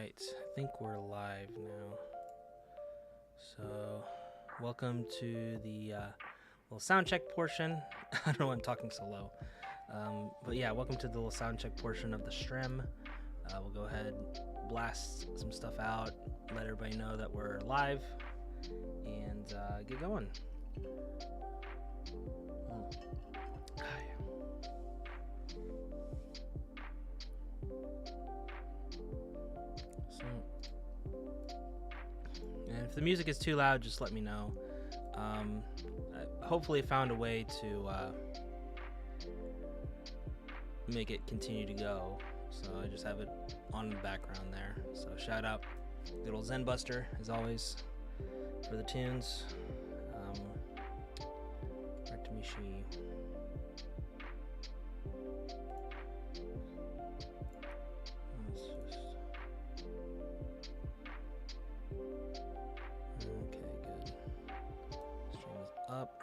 Alright, I think we're live now. So, welcome to the little soundcheck portion. I don't know why I'm talking so low. But yeah, welcome to the little soundcheck portion of the stream. We'll go ahead, blast some stuff out, let everybody know that we're live, and get going. And if the music is too loud, just let me know. I hopefully found a way to make it continue to go, so I just have it on the background there. So shout out good old Zen Buster as always for the tunes. Artemishi. Up.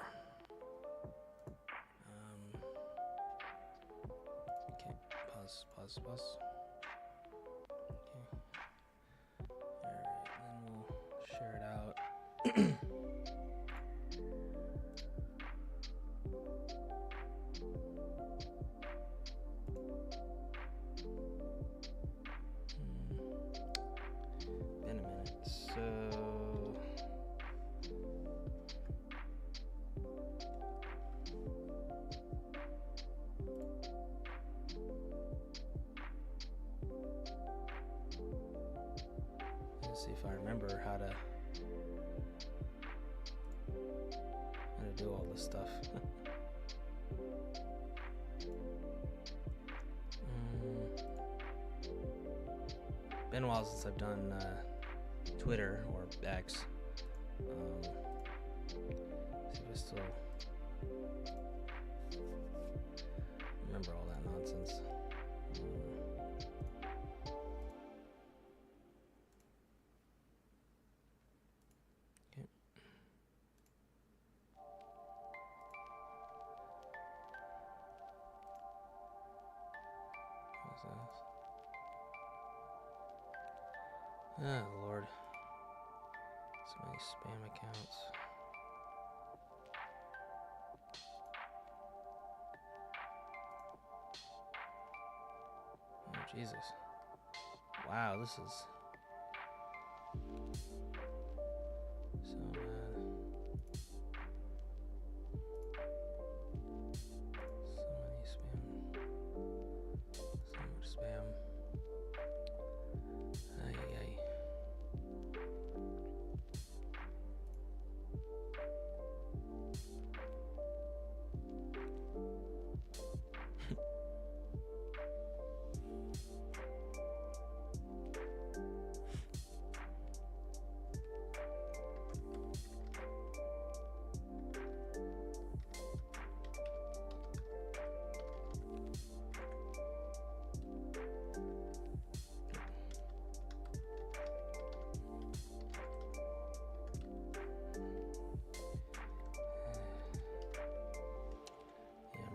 Okay, pause. Okay. Alright, then we'll share it out. Been a minute. So see if I remember how to do all this stuff. Been a while since I've done Twitter or X. See if I still remember all that nonsense. Oh Lord, so many spam accounts. Oh Jesus! Wow, this is so bad. So much spam.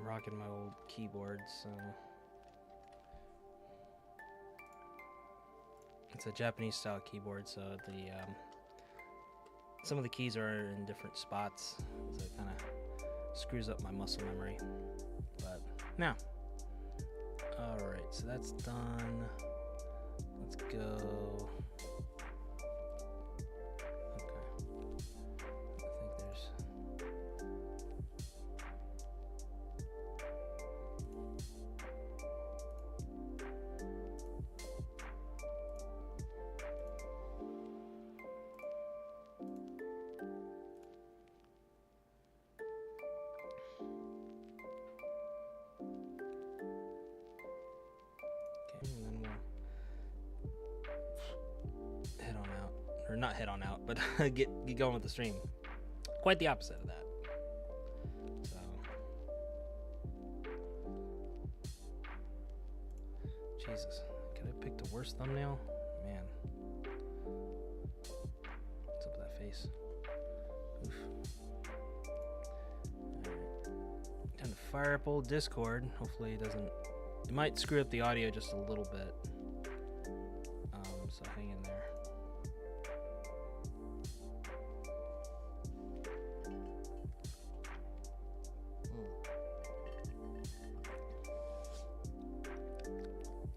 Rocking my old keyboard, so it's a Japanese style keyboard, so the some of the keys are in different spots, so it kind of screws up my muscle memory. But now, all right, so that's done. Let's go. Or not head on out, but get going with the stream. Quite the opposite of that. So, Jesus, could I pick the worst thumbnail? Man, what's up with that face? Oof. Alright. Time to fire up old Discord. Hopefully it doesn't. It might screw up the audio just a little bit. so hang in there.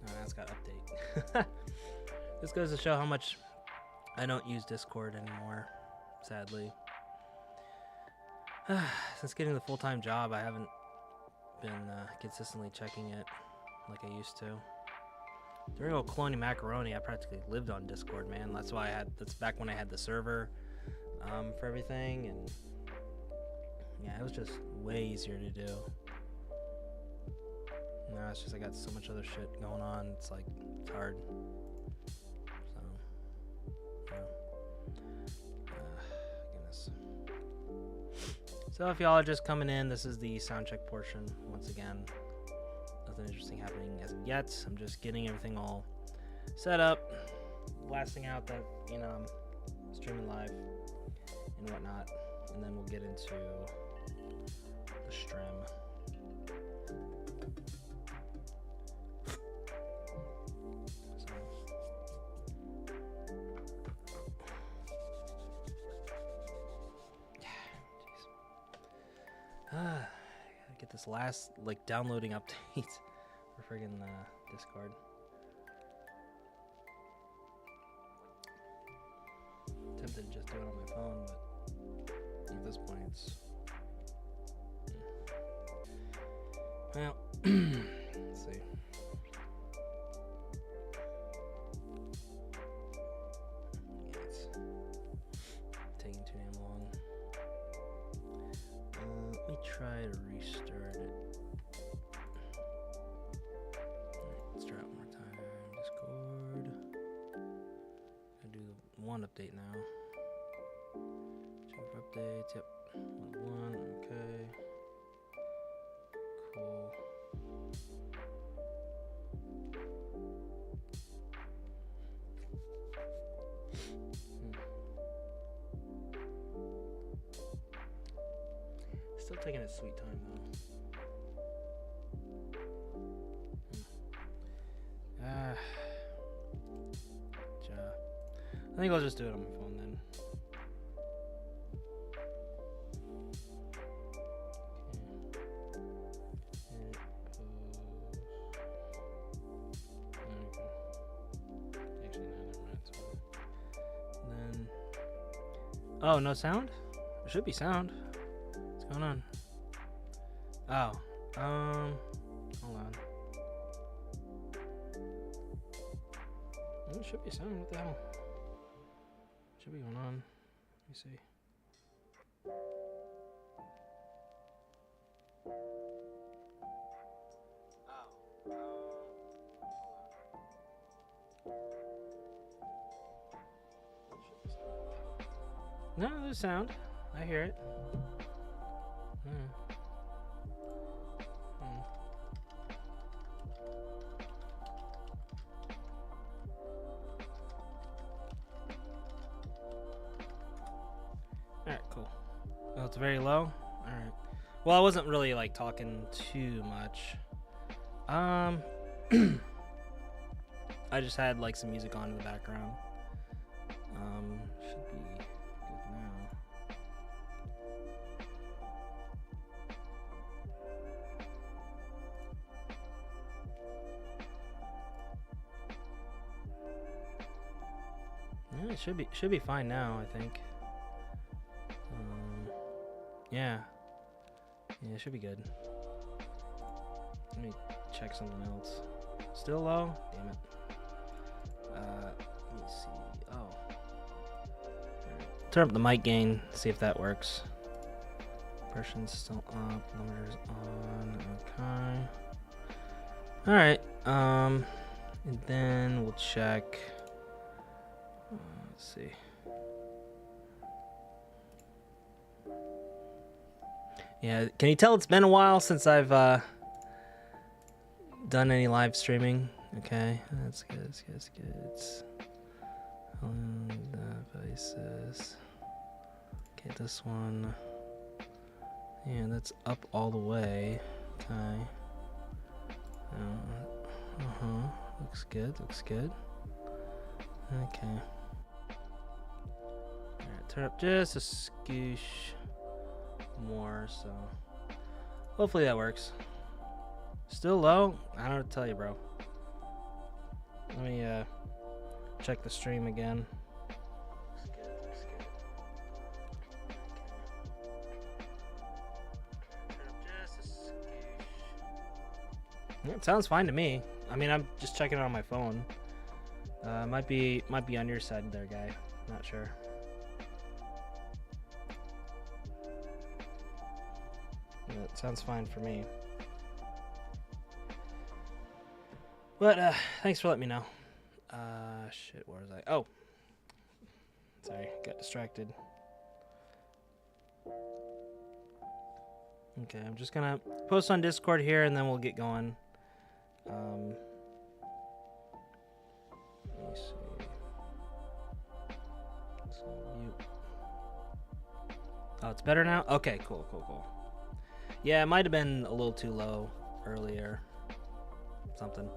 Oh, that's got update. This goes to show how much I don't use Discord anymore, sadly. Since getting the full-time job, I haven't been consistently checking it like I used to. During old Cloney Macaroni, I practically lived on Discord, man. That's back when I had the server for everything, and yeah, it was just way easier to do. Now it's just I got so much other shit going on. It's like it's hard. So yeah. Goodness. So if y'all are just coming in, this is the soundcheck portion. Once again, nothing interesting happening as of yet. I'm just getting everything all set up, blasting out that I'm streaming live and whatnot, and then we'll get into the stream. Gotta get this last downloading update for friggin' Discord. Tempted to just do it on my phone, but at this point it's well. Let's see. Yeah, it's taking too damn long. Let me try to restart it. Let's try it one more time. Discord. Gonna do the one update now. Check for updates. Yep. One. Okay. Cool. Still taking its sweet time though. I think I'll just do it on my phone then. Then, oh, no sound? There should be sound. What's going on? Oh, hold on. There should be sound. What the hell? Should be going on. Let me see. No, there's sound. I hear it. Alright, cool. Oh, it's very low? Alright. Well, I wasn't really talking too much. I just had some music on in the background. Should be good now. Yeah, it should be fine now, I think. Yeah, it should be good. Let me check something else. Still low? Damn it. Let me see. Oh. Turn up the mic gain, see if that works. Compression's still up, limiter's on. Okay. Alright, and then we'll check. Let's see. Yeah, can you tell it's been a while since I've done any live streaming? Okay, that's good. That's good. It's devices. Okay, this one. Yeah, that's up all the way. Okay. Looks good. Looks good. Okay. Alright, turn up just a scoosh more, so hopefully that works. Still low? I don't know what to tell you, bro. Let me check the stream again. It sounds fine to me. I mean, I'm just checking it on my phone. Might be on your side there, guy. Not sure. Yeah, it sounds fine for me. But thanks for letting me know. Shit, where was I? Oh, sorry, got distracted. Okay, I'm just gonna post on Discord here, and then we'll get going. Let me see. So mute. Oh, it's better now? Okay, cool. Yeah, it might have been a little too low earlier. Something.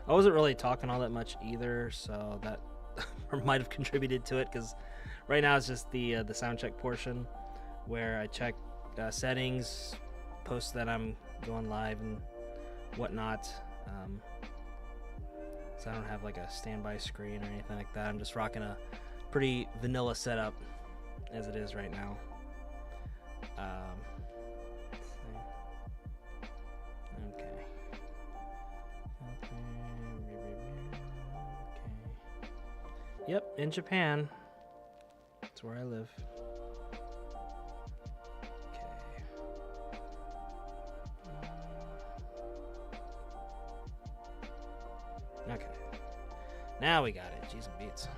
I wasn't really talking all that much either, so that might have contributed to it, because right now it's just the soundcheck portion where I check settings, post that I'm going live and whatnot. So I don't have like a standby screen or anything like that. I'm just rocking a pretty vanilla setup as it is right now. Okay. Yep, in Japan. That's where I live. Okay. Now we got it. Jeez and beats.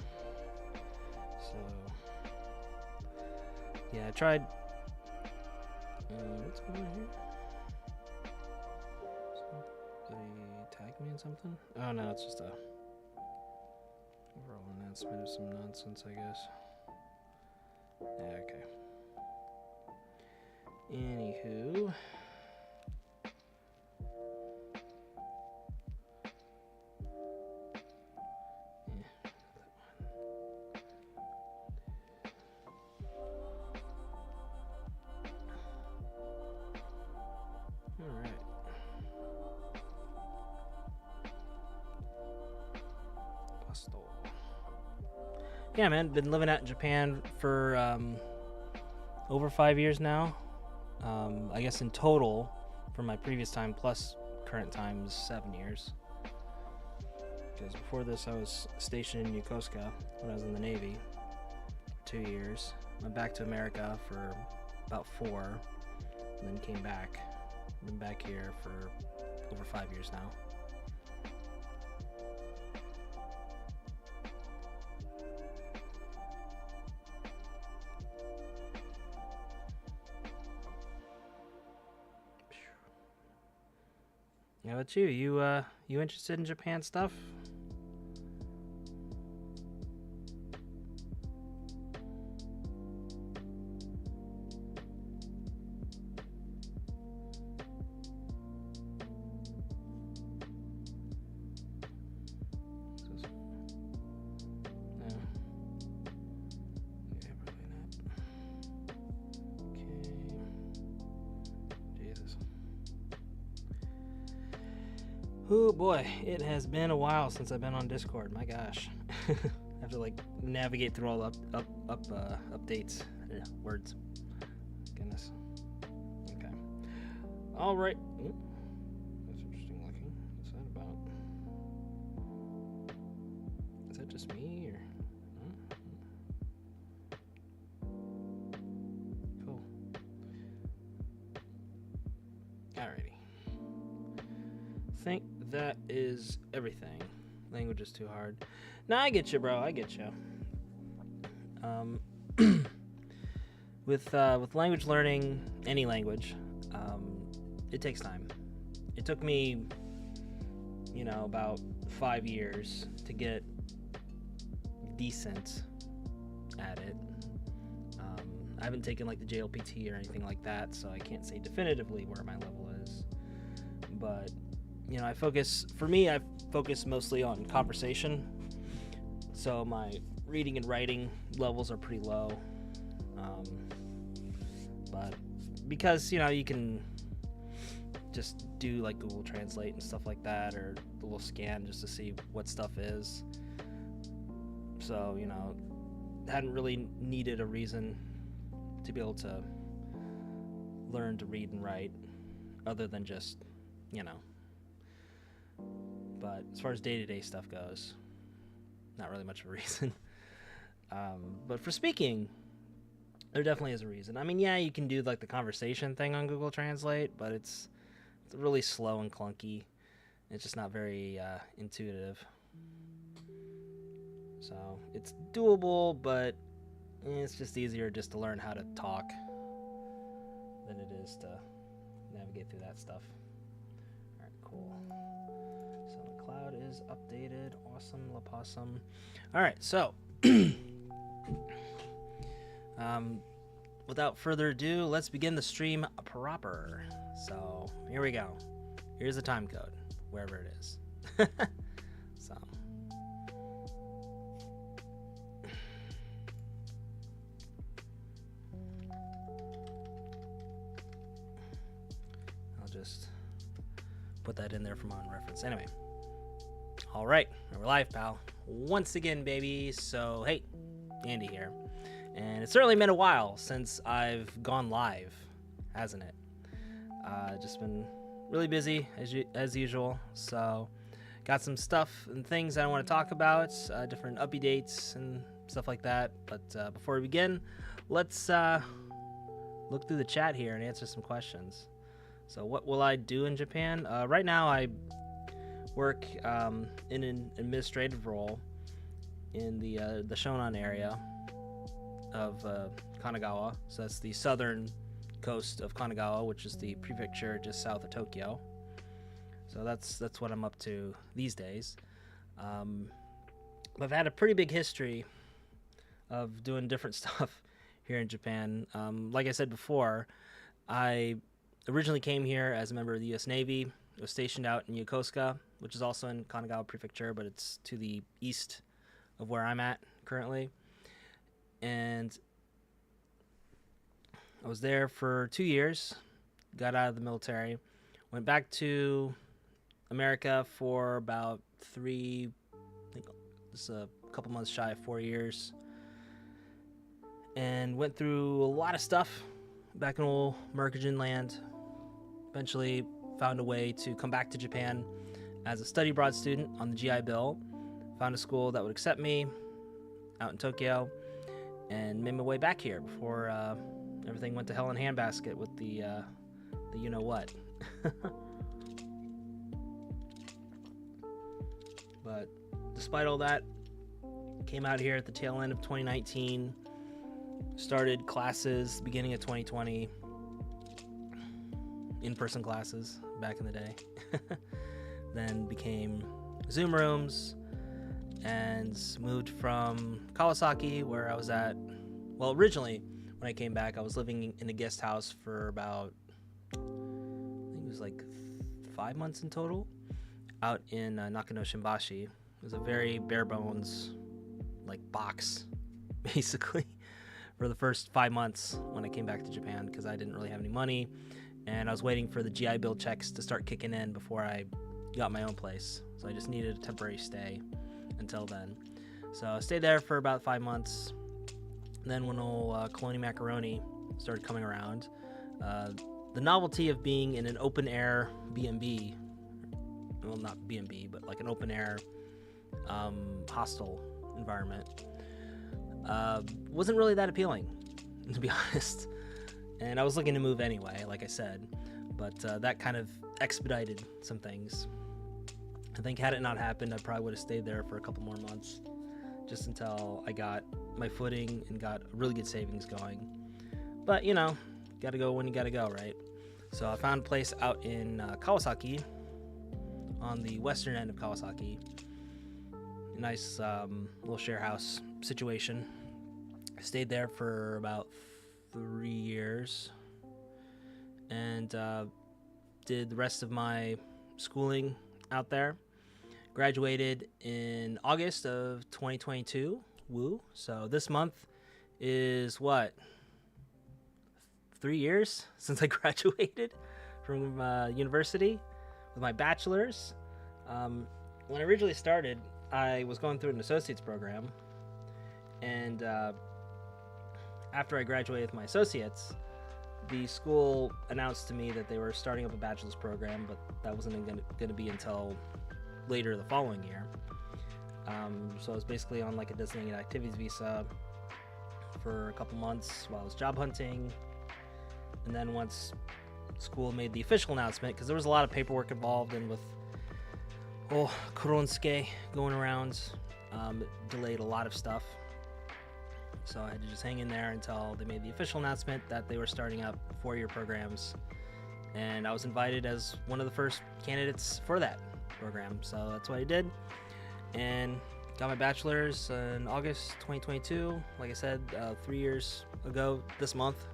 So, yeah, I tried. What's going on here? Somebody tagged me in something? Oh no, it's just a overall announcement of some nonsense, I guess. Yeah, okay. Anywho. Yeah, man, been living out in Japan for over 5 years now. I guess in total, from my previous time plus current time, is 7 years. Because before this, I was stationed in Yokosuka when I was in the Navy, 2 years. Went back to America for about 4, and then came back. Been back here for over 5 years now. How about you? You interested in Japan stuff? Oh boy, it has been a while since I've been on Discord. My gosh, I have to like navigate through all updates. Words. Goodness. Okay. All right. Ooh, that's interesting looking. What's that about? Is that just me or? Cool. Alrighty. Think that is everything. Language is too hard. No, I get you, bro. I get you. With language learning, any language, it takes time. It took me, about 5 years to get decent at it. I haven't taken like the JLPT or anything like that, so I can't say definitively where my level is. But I focus mostly on conversation. So my reading and writing levels are pretty low. But because, you can just do like Google Translate and stuff like that, or the little scan just to see what stuff is. So, hadn't really needed a reason to be able to learn to read and write other than just, but as far as day-to-day stuff goes, not really much of a reason. But for speaking, there definitely is a reason. I mean, yeah, you can do like the conversation thing on Google Translate, but it's really slow and clunky. It's just not very intuitive. So it's doable, but it's just easier just to learn how to talk than it is to navigate through that stuff. All right, cool. So the cloud is updated. Awesome, La Possum. All right, so without further ado, let's begin the stream proper. So here we go. Here's the time code, wherever it is. So I'll just put that in there for modern reference. Anyway, all right, we're live, pal. Once again, baby. So hey, Andy here. And it's certainly been a while since I've gone live, hasn't it? Just been really busy as usual. So got some stuff and things I want to talk about, different updates and stuff like that. But before we begin, let's look through the chat here and answer some questions. So what will I do in Japan? Right now I work in an administrative role in the Shonan area of Kanagawa. So that's the southern coast of Kanagawa, which is the prefecture just south of Tokyo. So that's what I'm up to these days. I've had a pretty big history of doing different stuff here in Japan. Like I said before, I originally came here as a member of the U.S. Navy. I was stationed out in Yokosuka, which is also in Kanagawa Prefecture, but it's to the east of where I'm at currently. And I was there for 2 years, got out of the military, went back to America for about a couple months shy of 4 years, and went through a lot of stuff back in old Mercagen land. Eventually found a way to come back to Japan as a study abroad student on the GI Bill, found a school that would accept me out in Tokyo, and made my way back here before everything went to hell in a handbasket with the you-know-what. But despite all that, came out here at the tail end of 2019, started classes beginning of 2020, in-person classes back in the day. Then became Zoom rooms, and moved from Kawasaki, where I was at. Well, originally, when I came back, I was living in a guest house for about, I think it was like 5 months in total, out in Nakano Shimbashi. It was a very bare bones, like, box, basically, for the first 5 months when I came back to Japan, because I didn't really have any money, and I was waiting for the GI Bill checks to start kicking in before I got my own place. So I just needed a temporary stay until then. So I stayed there for about 5 months. Then when old Coloni Macaroni started coming around, the novelty of being in an open air B&B, well, not B&B, but like an open air hostel environment, wasn't really that appealing, to be honest. And I was looking to move anyway, like I said, but that kind of expedited some things. I think had it not happened, I probably would have stayed there for a couple more months, just until I got my footing and got really good savings going. But, gotta go when you gotta go, right? So I found a place out in Kawasaki, on the western end of Kawasaki. A nice little share house situation. I stayed there for about 3 years, and did the rest of my schooling out there. Graduated in August of 2022. Woo. So this month is what? 3 years since I graduated from university with my bachelor's. When I originally started, I was going through an associate's program, and after I graduated with my associates, the school announced to me that they were starting up a bachelor's program, but that wasn't going to be until later the following year. So I was basically on like a designated activities visa for a couple months while I was job hunting. And then once school made the official announcement, because there was a lot of paperwork involved, and with Koronske going around, it delayed a lot of stuff. So I had to just hang in there until they made the official announcement that they were starting up 4-year programs. And I was invited as one of the first candidates for that program. So that's what I did. And got my bachelor's in August 2022. Like I said, 3 years ago this month.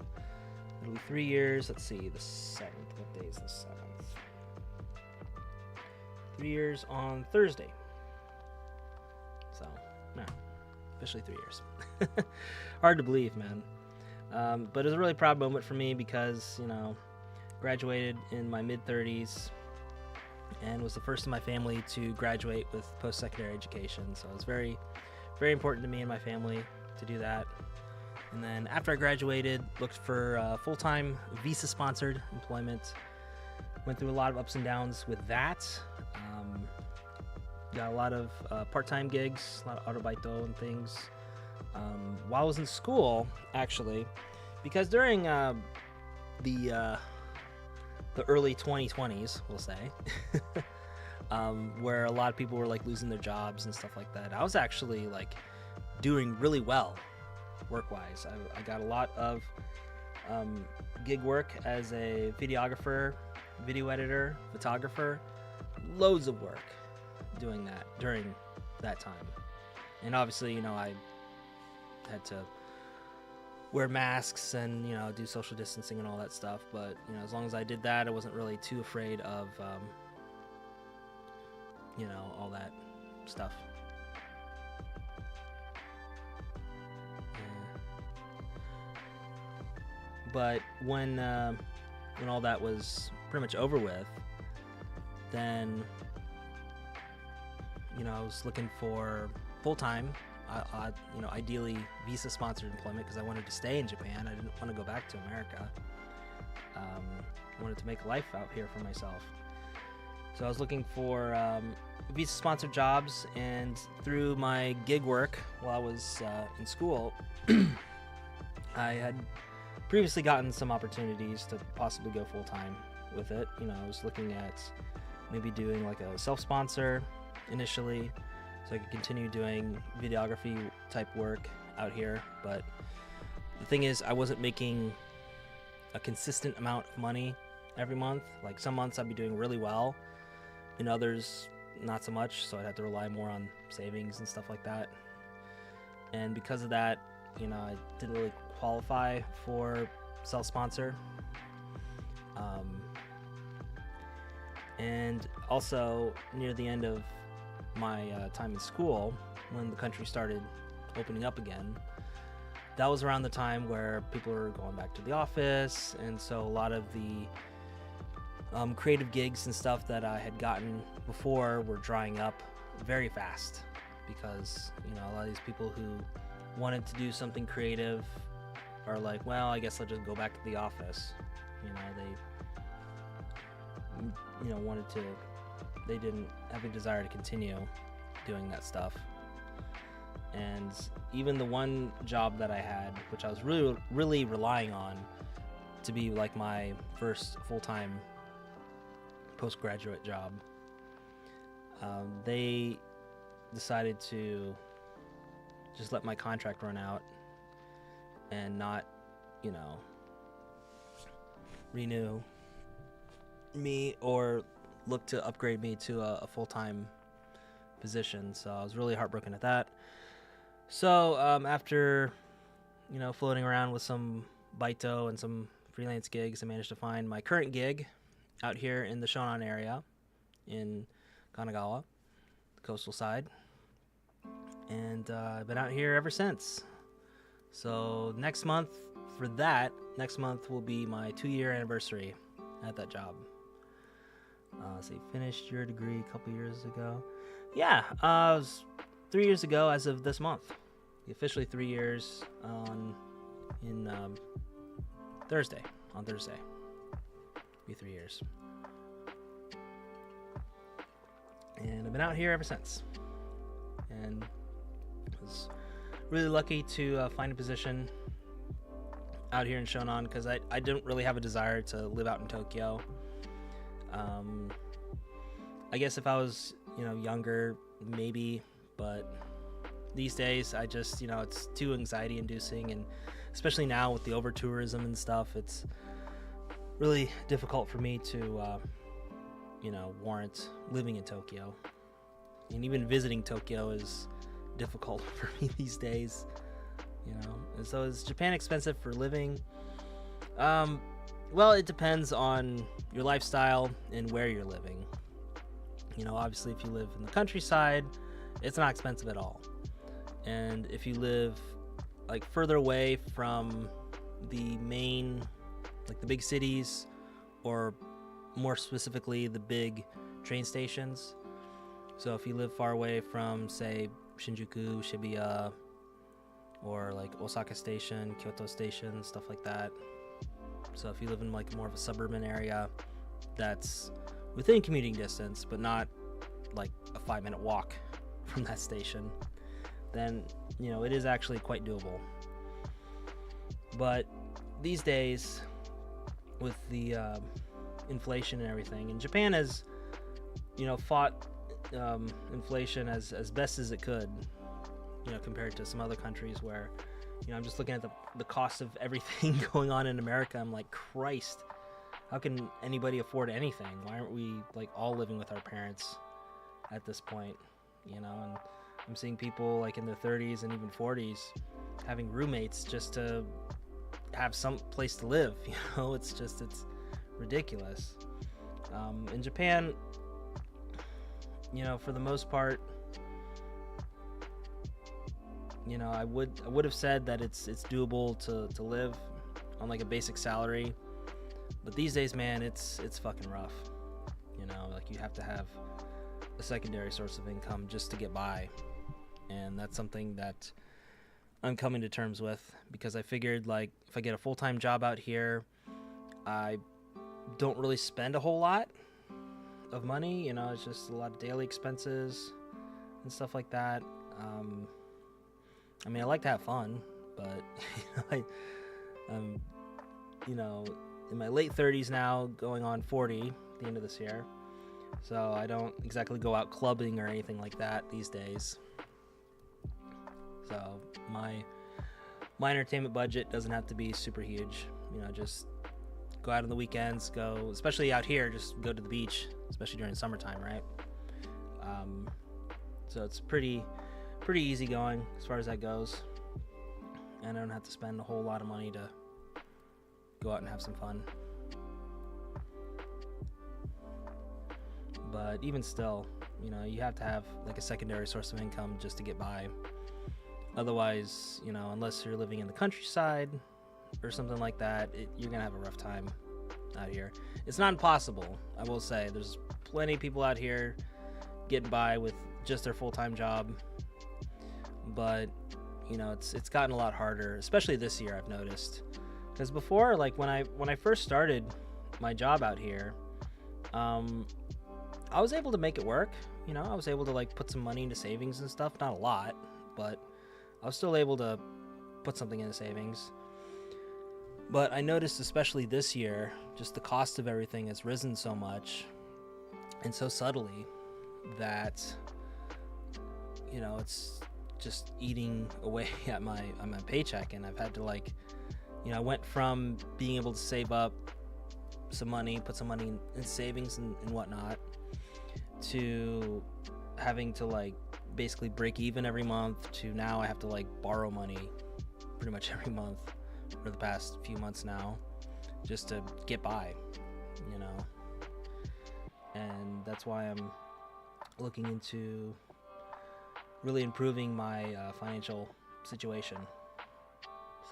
It'll be 3 years. Let's see, the 7th. What day is the 7th? 3 years on Thursday. So, no, officially 3 years. Hard to believe, man. But it was a really proud moment for me because, graduated in my mid-30s and was the first in my family to graduate with post-secondary education. So it was very, very important to me and my family to do that. And then after I graduated, looked for full-time visa-sponsored employment. Went through a lot of ups and downs with that. Got a lot of part-time gigs, a lot of autobaito and things. While I was in school, actually, because during the early 2020s, we'll say, where a lot of people were like losing their jobs and stuff like that, I was actually like doing really well work-wise. I got a lot of gig work as a videographer, video editor, photographer, loads of work doing that during that time. And obviously, I had to wear masks and, do social distancing and all that stuff. But, as long as I did that, I wasn't really too afraid of, all that stuff. But when all that was pretty much over with, then, I was looking for full-time, ideally visa-sponsored employment because I wanted to stay in Japan. I didn't want to go back to America. I wanted to make a life out here for myself. So I was looking for visa-sponsored jobs, and through my gig work while I was in school, I had previously gotten some opportunities to possibly go full-time with it. I was looking at maybe doing like a self-sponsor initially, so I could continue doing videography type work out here. But the thing is, I wasn't making a consistent amount of money every month. Like some months I'd be doing really well, in others not so much, so I'd have to rely more on savings and stuff like that. And because of that, I didn't really qualify for self-sponsor. And also near the end of my time in school, when the country started opening up again, that was around the time where people were going back to the office, and so a lot of the creative gigs and stuff that I had gotten before were drying up very fast, because a lot of these people who wanted to do something creative are like, well, I guess I'll just go back to the office. They didn't have a desire to continue doing that stuff. And even the one job that I had, which I was really, really relying on to be like my first full-time postgraduate job, they decided to just let my contract run out and not, renew me or look to upgrade me to a full-time position. So I was really heartbroken at that. So after, floating around with some baito and some freelance gigs, I managed to find my current gig out here in the Shonan area. in Kanagawa, the coastal side, and I've been out here ever since. So next month will be my 2-year anniversary at that job. So you finished your degree a couple years ago. Yeah, it was 3 years ago as of this month. Officially 3 years on Thursday. On Thursday, be 3 years, and I've been out here ever since. And I was really lucky to find a position out here in Shonan because I didn't really have a desire to live out in Tokyo. I guess if I was younger, maybe, but these days I just it's too anxiety inducing, and especially now with the over tourism and stuff, it's really difficult for me to warrant living in Tokyo. And even visiting Tokyo is difficult for me these days, And so is Japan expensive for living? Well, it depends on your lifestyle and where you're living. Obviously if you live in the countryside, it's not expensive at all. And if you live like further away from the main, like the big cities, or more specifically the big train stations. So if you live far away from, say, Shinjuku, Shibuya, or like Osaka Station, Kyoto Station, stuff like that. So if you live in like more of a suburban area that's within commuting distance, but not like a 5-minute walk from that station, then it is actually quite doable. But these days, with the inflation and everything, and Japan has fought inflation as best as it could, compared to some other countries where I'm just looking at the cost of everything going on in America. I'm like, Christ, how can anybody afford anything? Why aren't we like all living with our parents at this point? And I'm seeing people like in their 30s and even 40s having roommates just to have some place to live. It's ridiculous. In Japan, for the most part, I would have said that it's doable to live on like a basic salary, but these days, man, it's fucking rough. Like you have to have a secondary source of income just to get by, and that's something that I'm coming to terms with, because I figured like if I get a full-time job out here, I don't really spend a whole lot of money. It's just a lot of daily expenses and stuff like that. I like to have fun, but I'm in my late 30s now, going on 40 at the end of this year, so I don't exactly go out clubbing or anything like that these days. So my entertainment budget doesn't have to be super huge. Just go out on the weekends, especially out here, just go to the beach, especially during summertime, right? So it's pretty easy going as far as that goes, and I don't have to spend a whole lot of money to go out and have some fun. But even still, you have to have like a secondary source of income just to get by. Otherwise, unless you're living in the countryside or something like that, you're gonna have a rough time out here. It's not impossible, I will say. There's plenty of people out here getting by with just their full-time job, but it's gotten a lot harder, especially this year, I've noticed. Because before, like when I first started my job out here, I was able to make it work. I was able to like put some money into savings and stuff. Not a lot, but I was still able to put something into savings. But I noticed, especially this year, just the cost of everything has risen so much and so subtly that it's just eating away at my paycheck. And I've had to like, I went from being able to save up some money, put some money in savings and whatnot, to having to like basically break even every month, to now I have to like borrow money pretty much every month for the past few months now, just to get by, And that's why I'm looking into really improving my financial situation.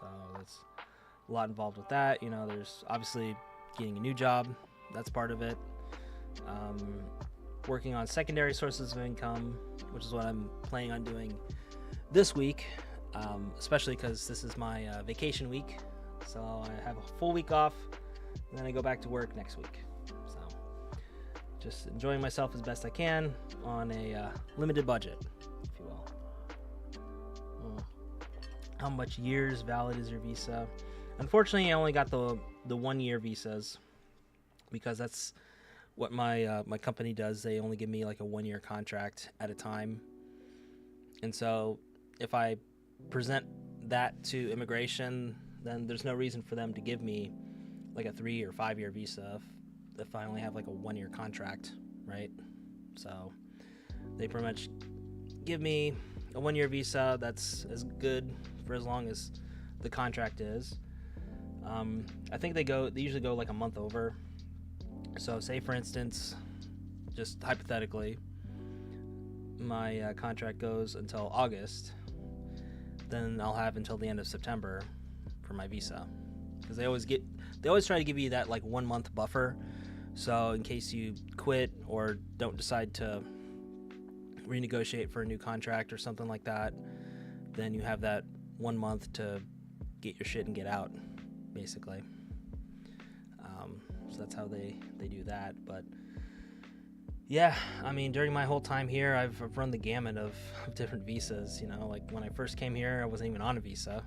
So that's a lot involved with that. You know, there's obviously getting a new job. That's part of it. Working on secondary sources of income, which is what I'm planning on doing this week, especially because this is my vacation week. So I have a full week off, and then I go back to work next week. So just enjoying myself as best I can on a limited budget, if you will. How much years valid is your visa? Unfortunately, I only got the 1 year visas because that's what my company does. They only give me like a 1 year contract at a time. And so if I present that to immigration, then there's no reason for them to give me like a 3 or 5 year visa if I only have like a 1 year contract, right? So they pretty much give me a 1 year visa that's as good for as long as the contract is. I think they usually go like a month over. So say for instance, just hypothetically, my contract goes until August, then I'll have until the end of September for my visa, because they always try to give you that like 1 month buffer. So in case you quit or don't decide to renegotiate for a new contract or something like that, then you have that 1 month to get your shit and get out, basically. So that's how they do that. But yeah, I mean, during my whole time here, I've run the gamut of different visas. You know, like when I first came here, I wasn't even on a visa.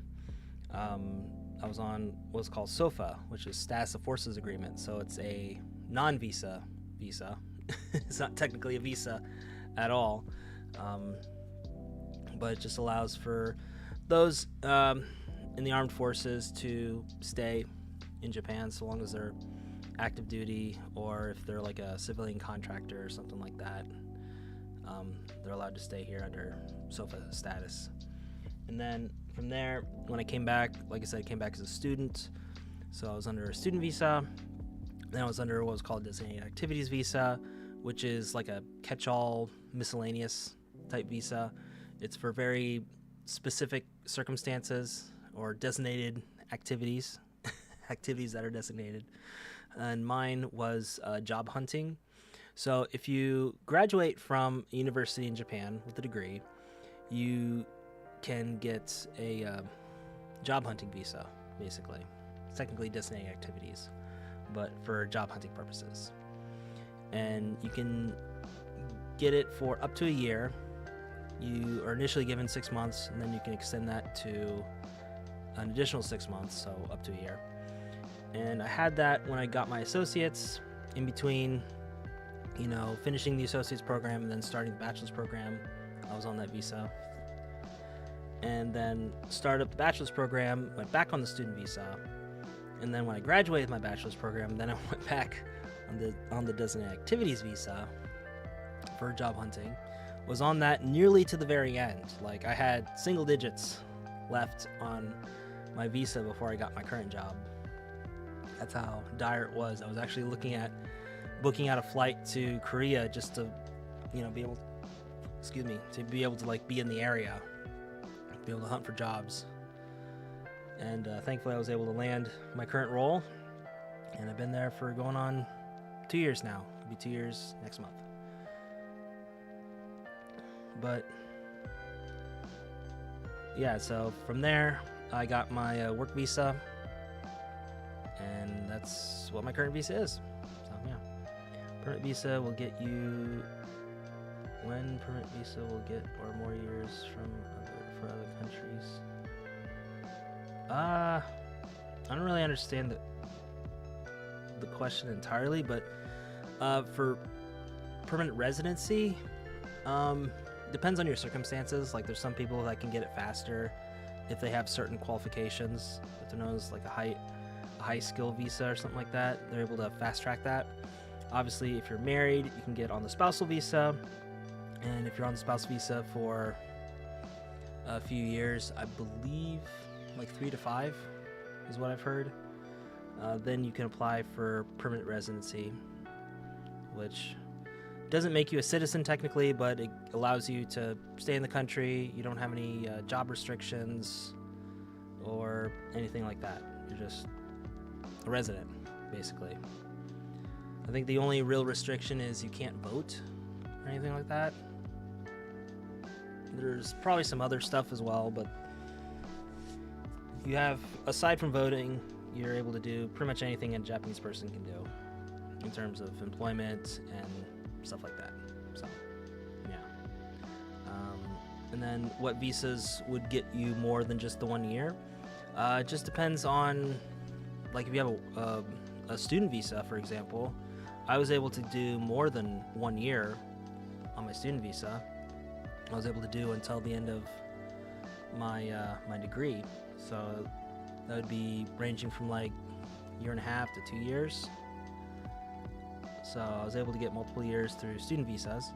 I was on what's called SOFA, which is Status of Forces Agreement. So it's a non-visa visa. It's not technically a visa at all, but it just allows for those in the armed forces to stay in Japan so long as they're active duty, or if they're like a civilian contractor or something like that, they're allowed to stay here under SOFA status. And then from there, when I came back, like I said, I came back as a student, so I was under a student visa. Then I was under what was called designated activities visa, which is like a catch-all miscellaneous type visa. It's for very specific circumstances or designated activities, activities that are designated. And mine was job hunting. So if you graduate from a university in Japan with a degree, you can get a job hunting visa, basically. It's technically designated activities, but for job hunting purposes. And you can get it for up to a year. You are initially given 6 months, and then you can extend that to an additional 6 months, so up to a year. And I had that when I got my associates. In between, you know, finishing the associates program and then starting the bachelor's program, I was on that visa. And then started up the bachelor's program, went back on the student visa. And then when I graduated my bachelor's program, then I went back on the designated activities visa for job hunting. Was on that nearly to the very end. Like, I had single digits left on my visa before I got my current job. That's how dire it was. I was actually looking at booking out a flight to Korea just to, you know, be able to like be in the area, be able to hunt for jobs. And thankfully I was able to land my current role, and I've been there for going on 2 years now. It'll be 2 years next month. But yeah, so from there I got my work visa, and that's what my current visa is. So yeah, permanent visa will get you, when permanent visa will get or more years for other countries. I don't really understand the question entirely, but for permanent residency, depends on your circumstances. Like, there's some people that can get it faster if they have certain qualifications. If they're known as like a high skill visa or something like that, they're able to fast track that. Obviously, if you're married, you can get on the spousal visa, and if you're on the spousal visa for a few years, I believe like 3 to 5 is what I've heard, then you can apply for permanent residency, which doesn't make you a citizen technically, but it allows you to stay in the country. You don't have any job restrictions or anything like that. You're just a resident, basically. I think the only real restriction is you can't vote or anything like that. There's probably some other stuff as well, but you have, aside from voting, you're able to do pretty much anything a Japanese person can do in terms of employment and stuff like that. So, yeah. And then what visas would get you more than just the 1 year? It just depends on, like if you have a student visa, for example, I was able to do more than 1 year on my student visa. I was able to do until the end of my my degree. So that would be ranging from like 1.5 years to 2 years. So I was able to get multiple years through student visas.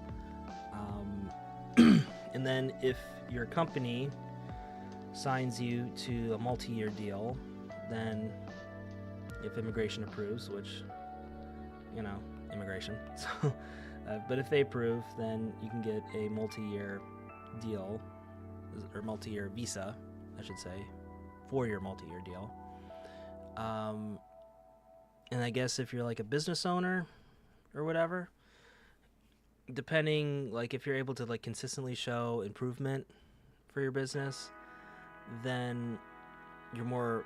And then if your company signs you to a multi-year deal, then if immigration approves, which, you know, immigration. So, but if they approve, then you can get a multi-year deal, or multi-year visa, I should say, 4-year multi-year deal. And I guess if you're like a business owner or whatever, depending, like if you're able to like consistently show improvement for your business, then you're more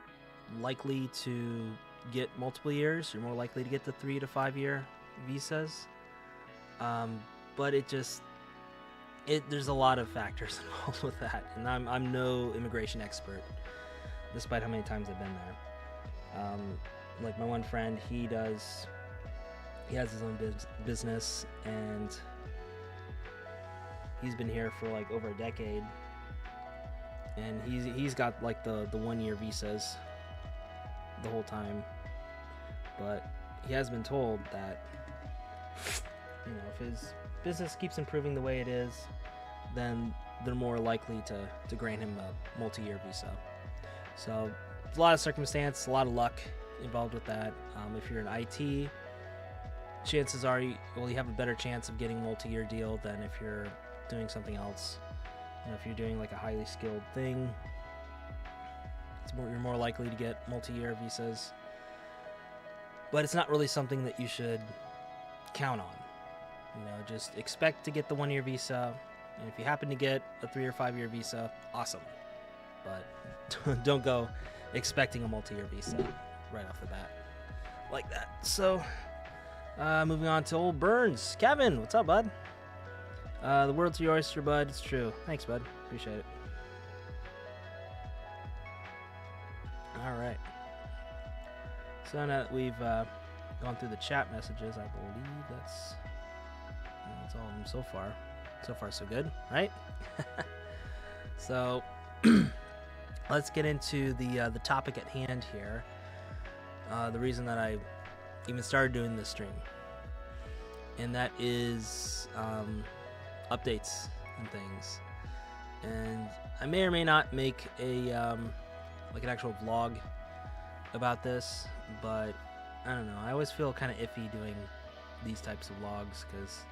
likely to get multiple years. You're more likely to get the 3 to 5 year visas. But there's a lot of factors involved with that, and I'm no immigration expert, despite how many times I've been there. Like my one friend, he has his own business, and he's been here for like over a decade, and he's got like the 1 year visas the whole time, but he has been told that, you know, if his business keeps improving the way it is, then they're more likely to grant him a multi-year visa. So there's a lot of circumstance, a lot of luck involved with that. If you're in IT, chances are you have a better chance of getting a multi-year deal than if you're doing something else. You know, if you're doing like a highly skilled thing, you're more likely to get multi-year visas. But it's not really something that you should count on. You know, just expect to get the 1 year visa, and if you happen to get a 3 or 5 year visa, awesome. But don't go expecting a multi-year visa right off the bat like that. So, moving on to old Burns. Kevin, what's up, bud? The world's your oyster, bud. It's true. Thanks, bud. Appreciate it. All right. So now that we've gone through the chat messages, I believe that's all of them so far. So far, so good, right? So let's get into the topic at hand here. The reason that I even started doing this stream, and that is updates and things. And I may or may not make a like an actual vlog about this, but I don't know. I always feel kind of iffy doing these types of vlogs because,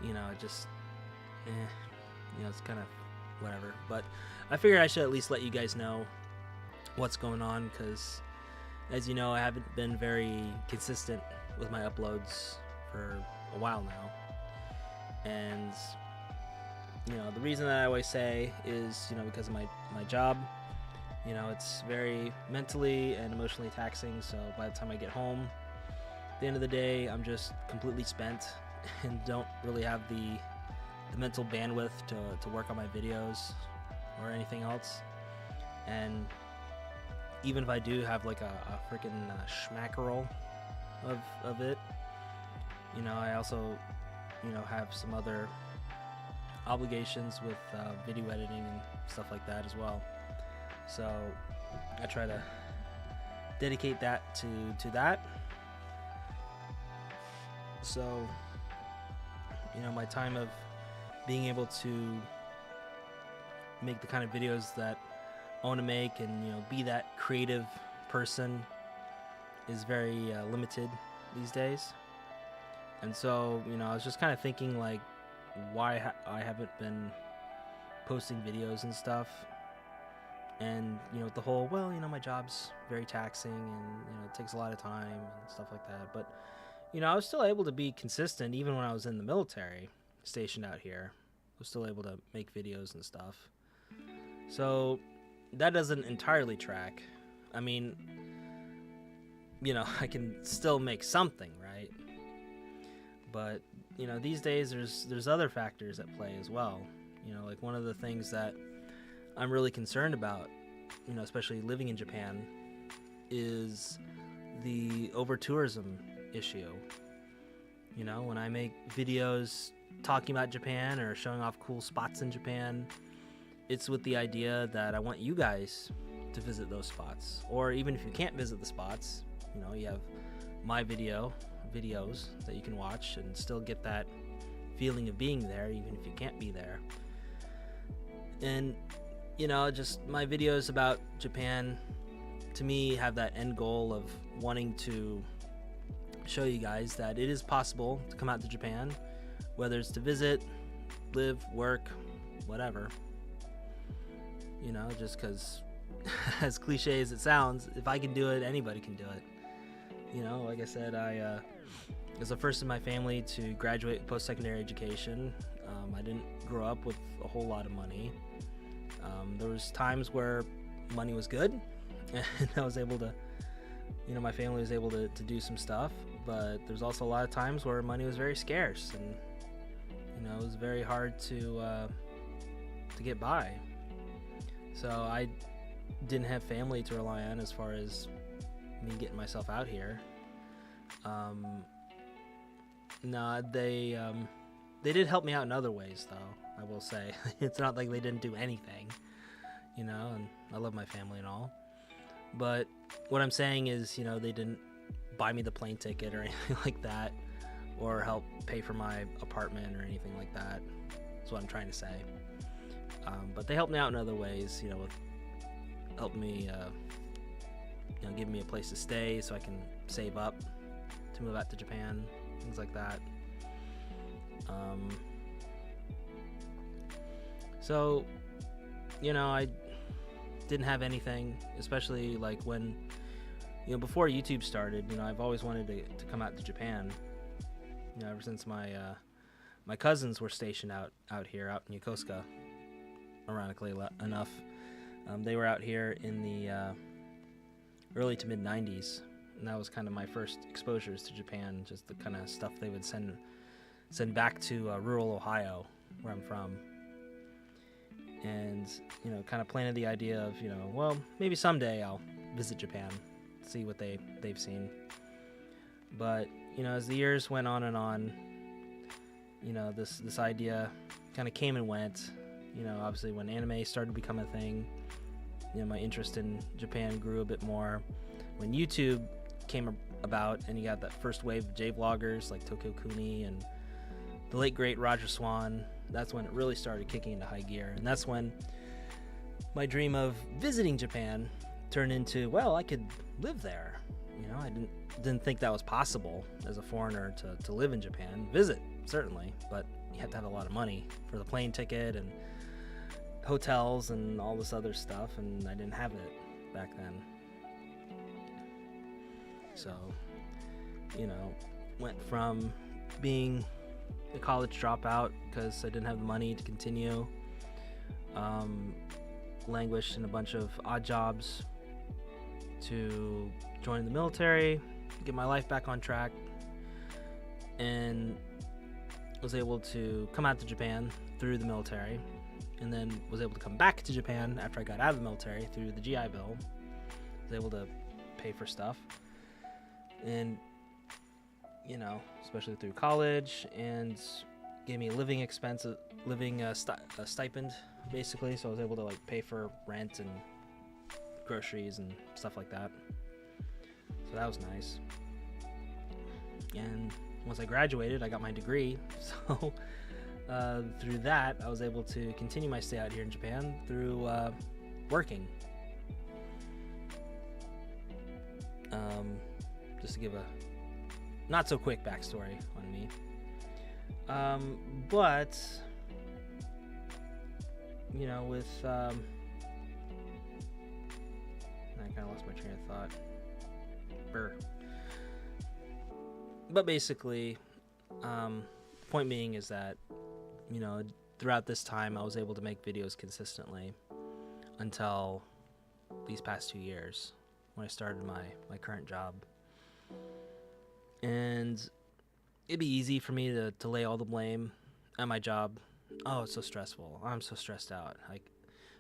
you know, it just, you know, it's kind of whatever. But I figured I should at least let you guys know what's going on because, as you know, I haven't been very consistent with my uploads for a while now. And, you know, the reason that I always say is, you know, because of my job. You know, it's very mentally and emotionally taxing, so by the time I get home, at the end of the day, I'm just completely spent and don't really have the mental bandwidth to work on my videos or anything else. And even if I do have like a freaking schmackerel of it, you know, I also, you know, have some other obligations with video editing and stuff like that as well. So I try to dedicate that to that. So, you know, my time of being able to make the kind of videos that I want to make and, you know, be that creative person is very limited these days. And so, you know, I was just kind of thinking, like, why I haven't been posting videos and stuff. And, you know, the whole, well, you know, my job's very taxing and, you know, it takes a lot of time and stuff like that. But, you know, I was still able to be consistent even when I was in the military, stationed out here. I was still able to make videos and stuff. So that doesn't entirely track. I mean, you know, I can still make something, right? But, you know, these days there's other factors at play as well. You know, like one of the things that I'm really concerned about, you know, especially living in Japan, is the over-tourism issue. You know, when I make videos talking about Japan or showing off cool spots in Japan, it's with the idea that I want you guys to visit those spots. Or even if you can't visit the spots, you know, you have my videos that you can watch and still get that feeling of being there even if you can't be there. And, you know, just my videos about Japan, to me, have that end goal of wanting to show you guys that it is possible to come out to Japan, whether it's to visit, live, work, whatever. You know, just because, as cliche as it sounds, if I can do it, anybody can do it. You know, like I said, I was the first in my family to graduate with post-secondary education. I didn't grow up with a whole lot of money. There was times where money was good, and I was able to, you know, my family was able to do some stuff, but there's also a lot of times where money was very scarce, and, you know, it was very hard to get by. So I didn't have family to rely on as far as me getting myself out here. No, they did help me out in other ways, though, I will say. It's not like they didn't do anything, you know, and I love my family and all. But what I'm saying is, you know, they didn't buy me the plane ticket or anything like that, or help pay for my apartment or anything like that. That's what I'm trying to say. But they helped me out in other ways, you know, with help me, you know, give me a place to stay so I can save up to move out to Japan, things like that. So, you know, I didn't have anything, especially like when, you know, before YouTube started. You know, I've always wanted to come out to Japan. You know, ever since my cousins were stationed out here, out in Yokosuka, ironically enough. They were out here in the early to mid 90s, and that was kind of my first exposures to Japan, just the kind of stuff they would send back to rural Ohio, where I'm from. And, you know, kind of planted the idea of, you know, well, maybe someday I'll visit Japan, see what they've seen. But, you know, as the years went on and on, you know, this idea kind of came and went. You know, obviously when anime started to become a thing, you know, my interest in Japan grew a bit more. When YouTube came about and you got that first wave of J-vloggers like Tokyo Kuni and the late great Roger Swan, that's when it really started kicking into high gear. And that's when my dream of visiting Japan turned into, well, I could live there. You know, I didn't think that was possible as a foreigner to live in Japan. Visit, certainly, but you had to have a lot of money for the plane ticket and hotels and all this other stuff, and I didn't have it back then. So, you know, went from being a college dropout because I didn't have the money to continue, languished in a bunch of odd jobs, to join the military, get my life back on track, and was able to come out to Japan through the military, and then was able to come back to Japan after I got out of the military through the GI Bill. Was able to pay for stuff, and, you know, especially through college, and gave me a living expense, a stipend, basically, so I was able to, like, pay for rent and groceries and stuff like that. So that was nice. And once I graduated, I got my degree, so through that, I was able to continue my stay out here in Japan through working. Just to give a not so quick backstory on me. But you know, with I kind of lost my train of thought. But basically, point being is that, you know, throughout this time I was able to make videos consistently until these past 2 years when I started my current job. And it'd be easy for me to lay all the blame at my job. Oh, it's so stressful. I'm so stressed out. I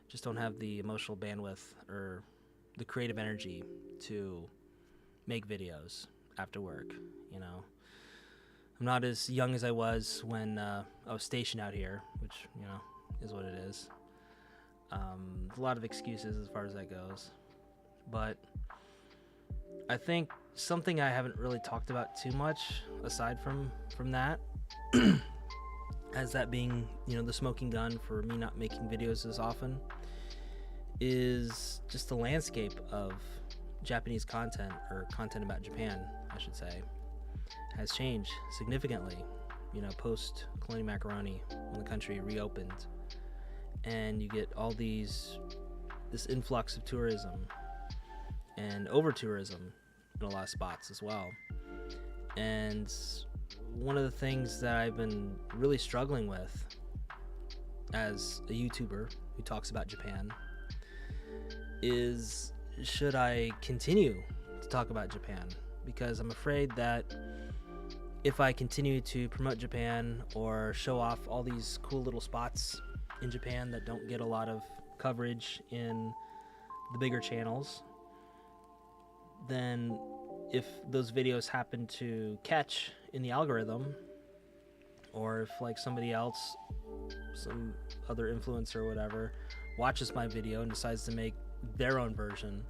just don't have the emotional bandwidth or the creative energy to make videos after work, you know. I'm not as young as I was when I was stationed out here, which, you know, is what it is. A lot of excuses as far as that goes. But I think something I haven't really talked about too much, aside from that, as that being, you know, the smoking gun for me not making videos as often, is just the landscape of Japanese content, or content about Japan, I should say, has changed significantly, you know, post Colonial Macaroni, when the country reopened, and you get all this influx of tourism and over tourism in a lot of spots as well. And one of the things that I've been really struggling with as a YouTuber who talks about Japan is, should I continue to talk about Japan? Because I'm afraid that if I continue to promote Japan or show off all these cool little spots in Japan that don't get a lot of coverage in the bigger channels, then if those videos happen to catch in the algorithm, or if like somebody else, some other influencer or whatever, watches my video and decides to make their own version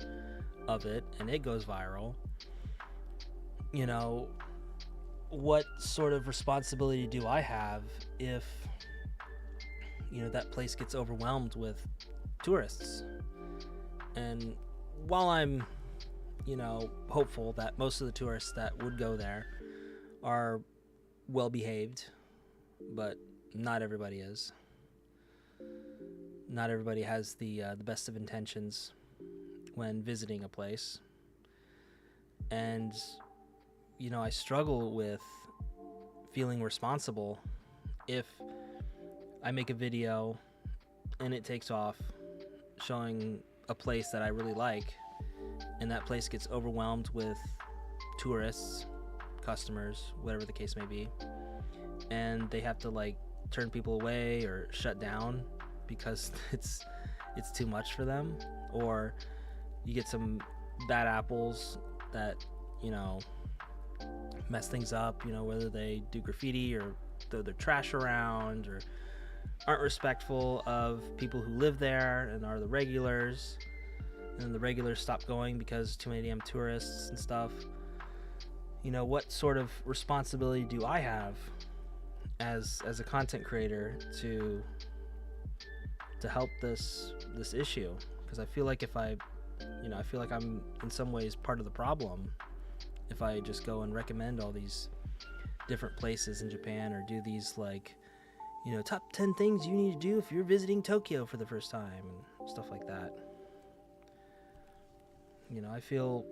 of it and it goes viral, you know, what sort of responsibility do I have if, you know, that place gets overwhelmed with tourists? And while I'm, you know, hopeful that most of the tourists that would go there are well behaved, but not everybody is. Not everybody has the best of intentions when visiting a place. And, you know, I struggle with feeling responsible if I make a video and it takes off showing a place that I really like, and that place gets overwhelmed with tourists, customers, whatever the case may be, and they have to like turn people away or shut down because it's too much for them. Or you get some bad apples that, you know, mess things up, you know, whether they do graffiti or throw their trash around or aren't respectful of people who live there and are the regulars, and the regulars stop going because too many damn tourists and stuff. You know, what sort of responsibility do I have as a content creator to help this issue? Because I feel like if I feel like I'm in some ways part of the problem if I just go and recommend all these different places in Japan, or do these, like, you know, top 10 things you need to do if you're visiting Tokyo for the first time and stuff like that. You know, I feel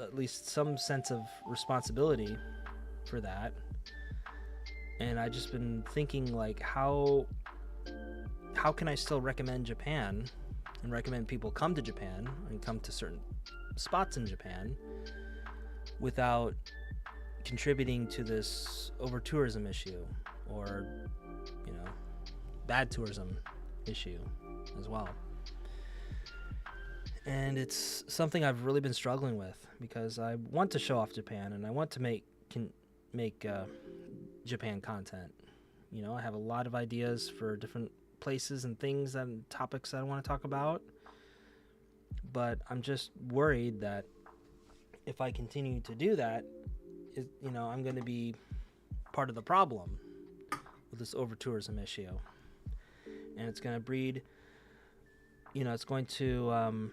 at least some sense of responsibility for that. And I just been thinking, like, how can I still recommend Japan and recommend people come to Japan and come to certain spots in Japan without contributing to this over tourism issue, or, you know, bad tourism issue as well. And it's something I've really been struggling with, because I want to show off Japan and I want to make Japan content. You know, I have a lot of ideas for different places and things and topics that I want to talk about, but I'm just worried that if I continue to do that, you know, I'm going to be part of the problem with this over tourism issue, and it's going to breed, you know, it's going to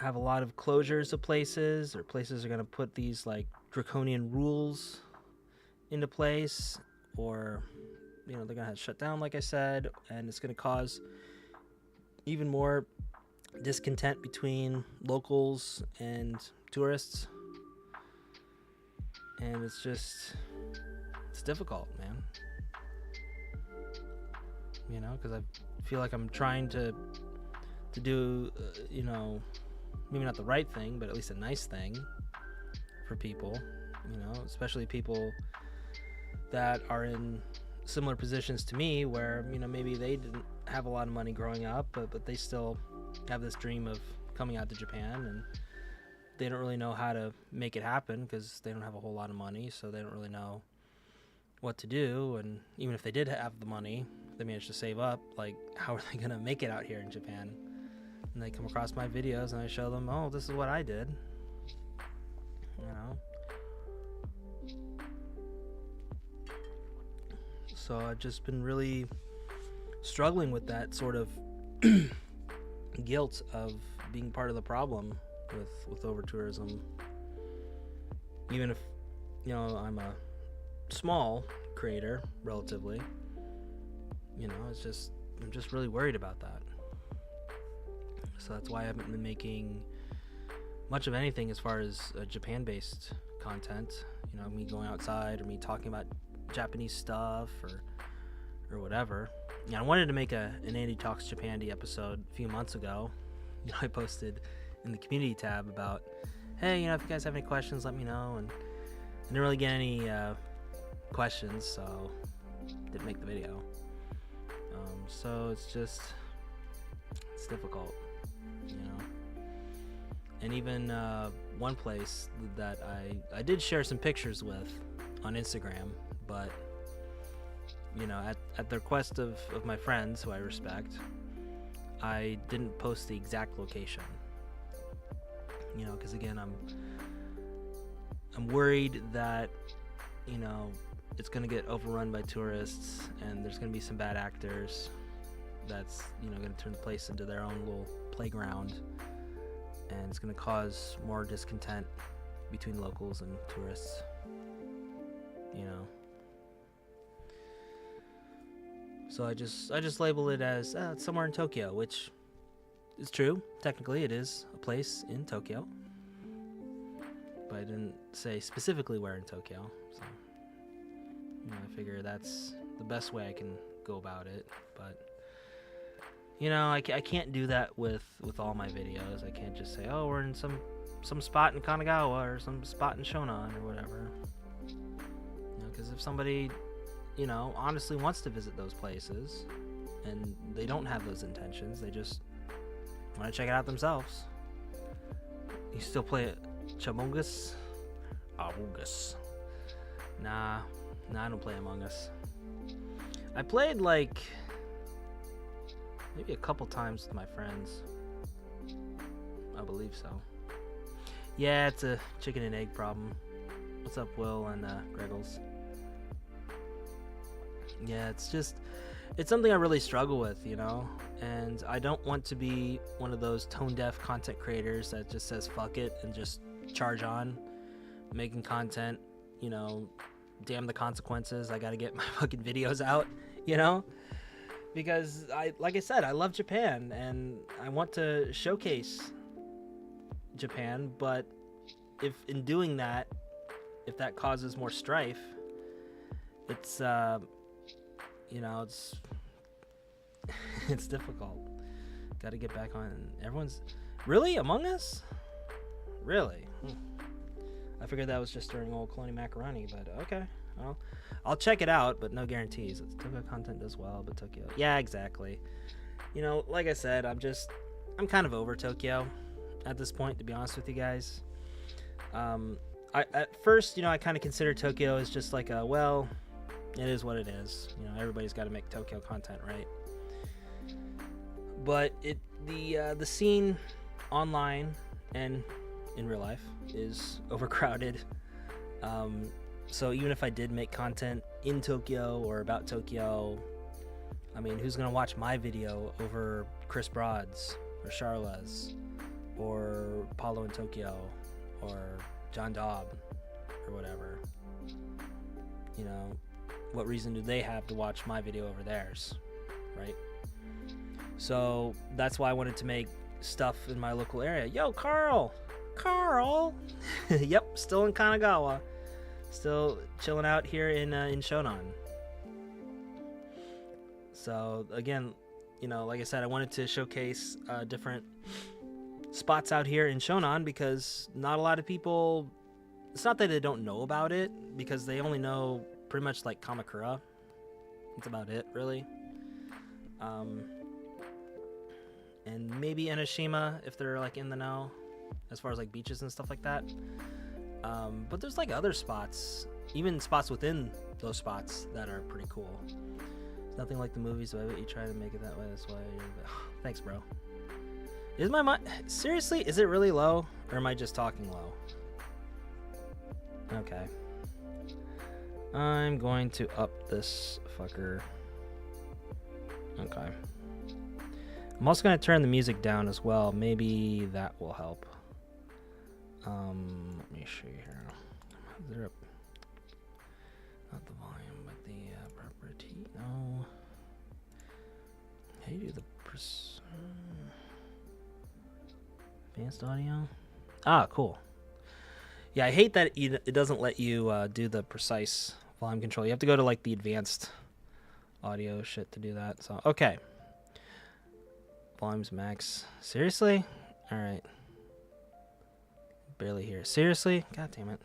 have a lot of closures of places, or places are going to put these like draconian rules into place, or they're going to shut down, like I said, and it's going to cause even more discontent between locals and tourists. And it's difficult, man. Because I feel like I'm trying to do, maybe not the right thing, but at least a nice thing for people, especially people that are in similar positions to me, where, maybe they didn't have a lot of money growing up, but they still have this dream of coming out to Japan, and they don't really know how to make it happen because they don't have a whole lot of money, so they don't really know what to do. And even if they did have the money, they managed to save up, like, how are they going to make it out here in Japan? And they come across my videos and I show them, oh, this is what I did. So I've just been really struggling with that sort of guilt of being part of the problem with over tourism. Even if, I'm a small creator, relatively, I'm just really worried about that. So that's why I haven't been making much of anything as far as Japan-based content. Me going outside, or me talking about Japanese stuff, or whatever. I wanted to make an Andy Talks Japandy episode a few months ago. I posted in the community tab about, hey, if you guys have any questions, let me know. And I didn't really get any questions, so didn't make the video. So it's difficult, And even one place that I did share some pictures with on Instagram, but at the request of my friends, who I respect, I didn't post the exact location. Because again, I'm worried that it's gonna get overrun by tourists, and there's gonna be some bad actors that's gonna turn the place into their own little playground, and it's gonna cause more discontent between locals and tourists. So I just label it as it's somewhere in Tokyo, which is true. Technically, it is a place in Tokyo, but I didn't say specifically where in Tokyo. So I figure that's the best way I can go about it. But I can't do that with all my videos. I can't just say, oh, we're in some spot in Kanagawa or some spot in Shonan or whatever. Because if somebody honestly wants to visit those places, and they don't have those intentions, they just want to check it out themselves. You still play it, Among Us? Among Us. Nah, I don't play Among Us. I played like maybe a couple times with my friends. I believe so. Yeah, it's a chicken and egg problem. What's up, Will and Greggles? Yeah, it's something I really struggle with, and I don't want to be one of those tone-deaf content creators that just says fuck it and just charge on making content, damn the consequences, I gotta get my fucking videos out, because like I said, I love Japan and I want to showcase Japan, but if in doing that, if that causes more strife, it's it's difficult. Got to get back on. Everyone's really Among Us. Really? I figured that was just during old Cloney Macaroni, but okay. Well, I'll check it out, but no guarantees. Tokyo content does well, but Tokyo. Yeah, exactly. Like I said, I'm kind of over Tokyo at this point, to be honest with you guys. At first, I kind of considered Tokyo as just like it is what it is. Everybody's got to make Tokyo content, right? But the scene online and in real life is overcrowded. So even if I did make content in Tokyo or about Tokyo, who's gonna watch my video over Chris Broad's or Charla's or Paulo in Tokyo, or John Daub, or whatever. You know, what reason do they have to watch my video over theirs, right? So that's why I wanted to make stuff in my local area. Yo, Carl! Yep, still in Kanagawa. Still chilling out here in Shonan. So again, you know, like I said, I wanted to showcase different spots out here in Shonan because not a lot of people, it's not that they don't know about it, because they only know pretty much like Kamakura. That's about it, really. And maybe Enoshima if they're like in the know as far as like beaches and stuff like that. But there's like other spots, even spots within those spots that are pretty cool. It's nothing like the movies, so I bet you try to make it that way. That's why you're thanks, bro. Is my mic seriously? Is it really low, or am I just talking low? Okay. I'm going to up this fucker. Okay. I'm also going to turn the music down as well. Maybe that will help. Let me show you here. Is there a, not the volume, but the property? No. How do you do the advanced audio? Ah, cool. Yeah, I hate that it doesn't let you do the precise volume control. You have to go to like the advanced audio shit to do that. So, okay. Volume's max. Seriously? All right. Barely hear. Seriously? God damn it.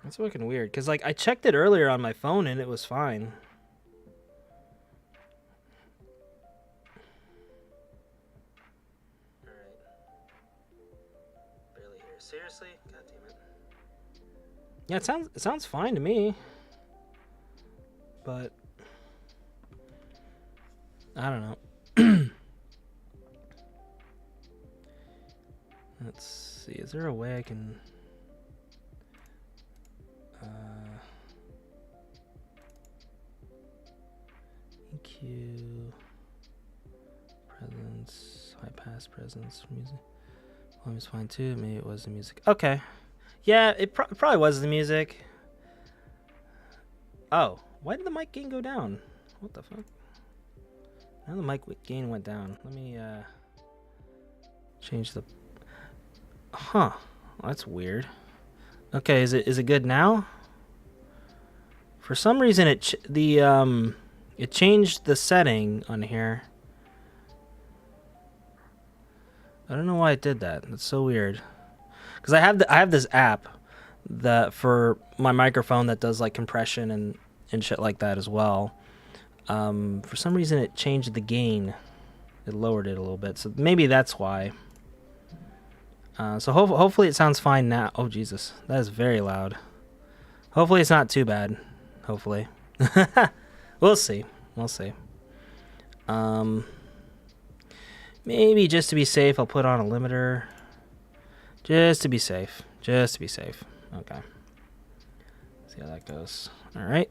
That's looking weird. Because, like, I checked it earlier on my phone and it was fine. Alright. Barely hear. Seriously? God damn it. Yeah, it sounds fine to me. But I don't know. Let's see, is there a way I can EQ presence, high pass presence, music volume is fine too. Maybe it was the music. Okay, yeah, it probably was the music. Oh, why did the mic gain go down? What the fuck? Now the mic gain went down. Let me change the. Huh? Well, that's weird. Okay, is it good now? For some reason, it changed the setting on here. I don't know why it did that. That's so weird. Because I have this app that for my microphone that does like compression and shit like that as well. For some reason, it changed the gain. It lowered it a little bit, so maybe that's why. So hopefully it sounds fine now. Oh Jesus, that is very loud. Hopefully it's not too bad. Hopefully. We'll see. We'll see. Maybe just to be safe, I'll put on a limiter. Just to be safe. Just to be safe. Okay. See how that goes. All right.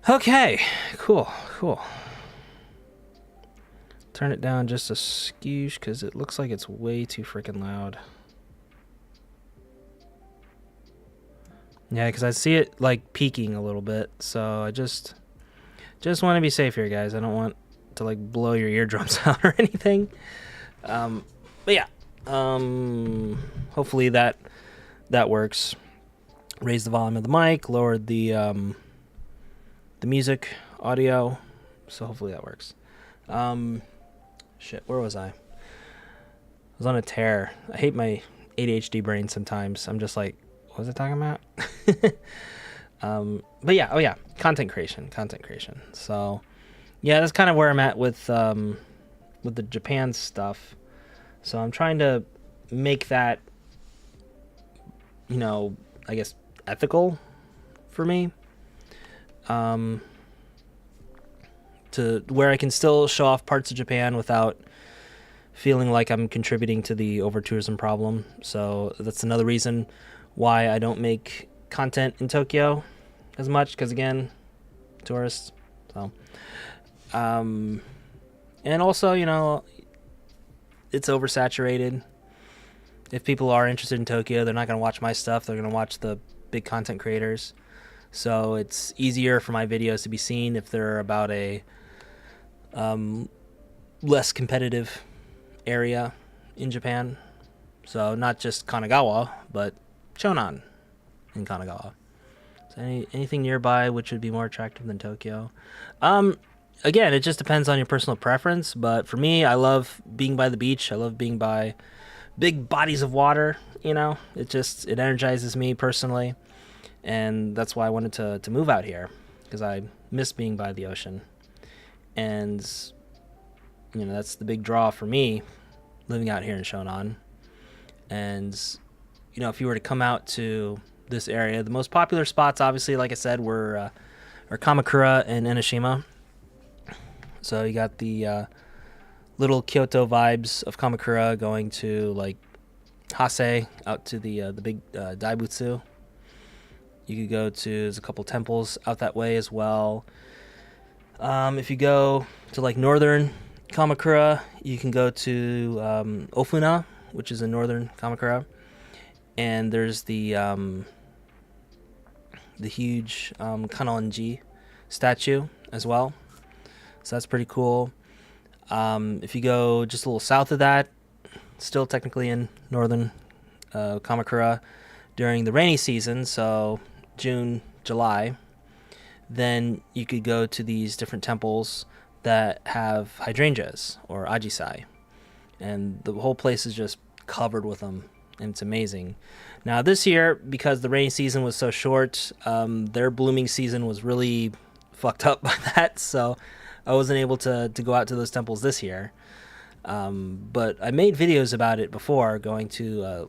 Okay. Cool. Cool. Turn it down just a skoosh because it looks like it's way too freaking loud. Yeah, because I see it like peaking a little bit, so I just want to be safe here, guys. I don't want to like blow your eardrums out or anything. But yeah, hopefully that works. Raise the volume of the mic, lowered the music audio, so hopefully that works. Shit, where was I? I was on a tear. I hate my ADHD brain sometimes. I'm just like, what was I talking about? But yeah, oh yeah, content creation. So yeah, that's kind of where I'm at with the Japan stuff. So I'm trying to make that, you know, I guess ethical for me. To where I can still show off parts of Japan without feeling like I'm contributing to the over-tourism problem. So that's another reason why I don't make content in Tokyo as much, because again, tourists. So, and also, you know, it's oversaturated. If people are interested in Tokyo, they're not going to watch my stuff. They're going to watch the big content creators. So it's easier for my videos to be seen if they're about a less competitive area in Japan. So not just Kanagawa, but Shonan in Kanagawa. So anything nearby which would be more attractive than Tokyo. Again, it just depends on your personal preference. But for me, I love being by the beach. I love being by big bodies of water. You know, it energizes me personally. And that's why I wanted to move out here, because I miss being by the ocean. And, you know, that's the big draw for me, living out here in Shonan. And, you know, if you were to come out to this area, the most popular spots, obviously, like I said, are Kamakura and Enoshima. So you got the little Kyoto vibes of Kamakura going to, like, Hase, out to the big Daibutsu. You could go to, there's a couple temples out that way as well. If you go to like northern Kamakura, you can go to Ofuna, which is in northern Kamakura, and there's the huge Kanonji statue as well. So that's pretty cool. If you go just a little south of that, still technically in northern Kamakura, during the rainy season, so June, July, then you could go to these different temples that have hydrangeas or ajisai, and the whole place is just covered with them, and it's amazing. Now this year, because the rainy season was so short, their blooming season was really fucked up by that, so I wasn't able to go out to those temples this year. But I made videos about it before, going to a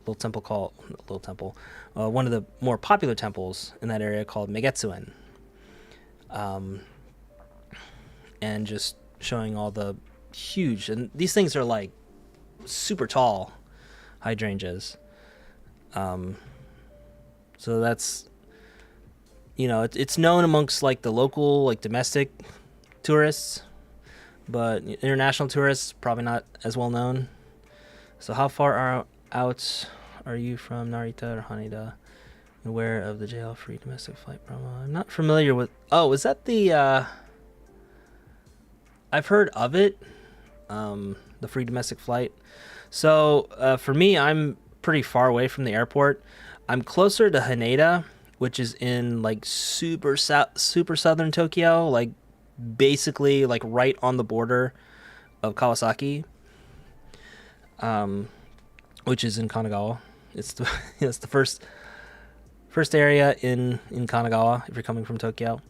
one of the more popular temples in that area called Megetsuen. And just showing all the huge, and these things are like super tall hydrangeas. So that's, you know, it's known amongst like the local, like domestic tourists, but international tourists probably not as well known. So how far out are you from Narita or Haneda? Aware of the JL free domestic flight promo? I'm not familiar with. Oh, is that the? I've heard of it. The free domestic flight. So for me, I'm pretty far away from the airport. I'm closer to Haneda, which is in like super southern Tokyo, like basically like right on the border of Kawasaki, which is in Kanagawa. It's the first area in Kanagawa if you're coming from Tokyo.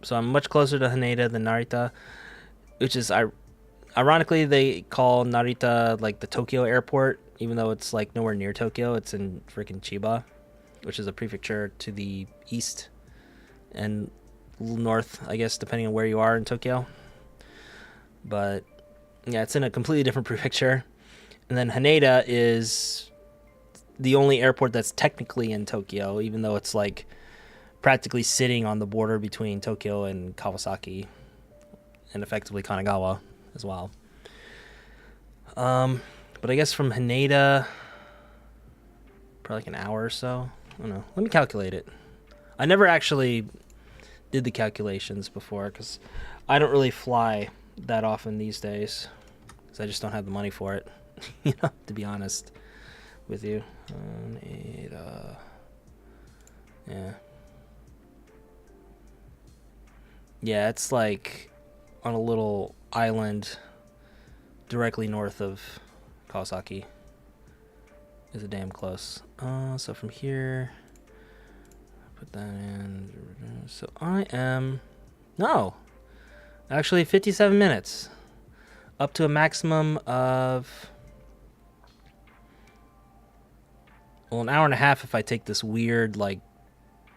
So I'm much closer to Haneda than Narita, which is ironically they call Narita like the Tokyo airport, even though it's like nowhere near Tokyo. It's in freaking Chiba, which is a prefecture to the east and north, I guess, depending on where you are in Tokyo. But yeah, it's in a completely different prefecture. And then Haneda is the only airport that's technically in Tokyo, even though it's like practically sitting on the border between Tokyo and Kawasaki, and effectively Kanagawa as well. But I guess from Haneda, probably like an hour or so. I don't know. Let me calculate it. I never actually did the calculations before because I don't really fly that often these days because I just don't have the money for it, you know, to be honest with you. Yeah. Yeah, it's like on a little island directly north of Kawasaki. Is it damn close. So from here, put that in. So I am, no, actually 57 minutes, up to a maximum of, well, an hour and a half if I take this weird like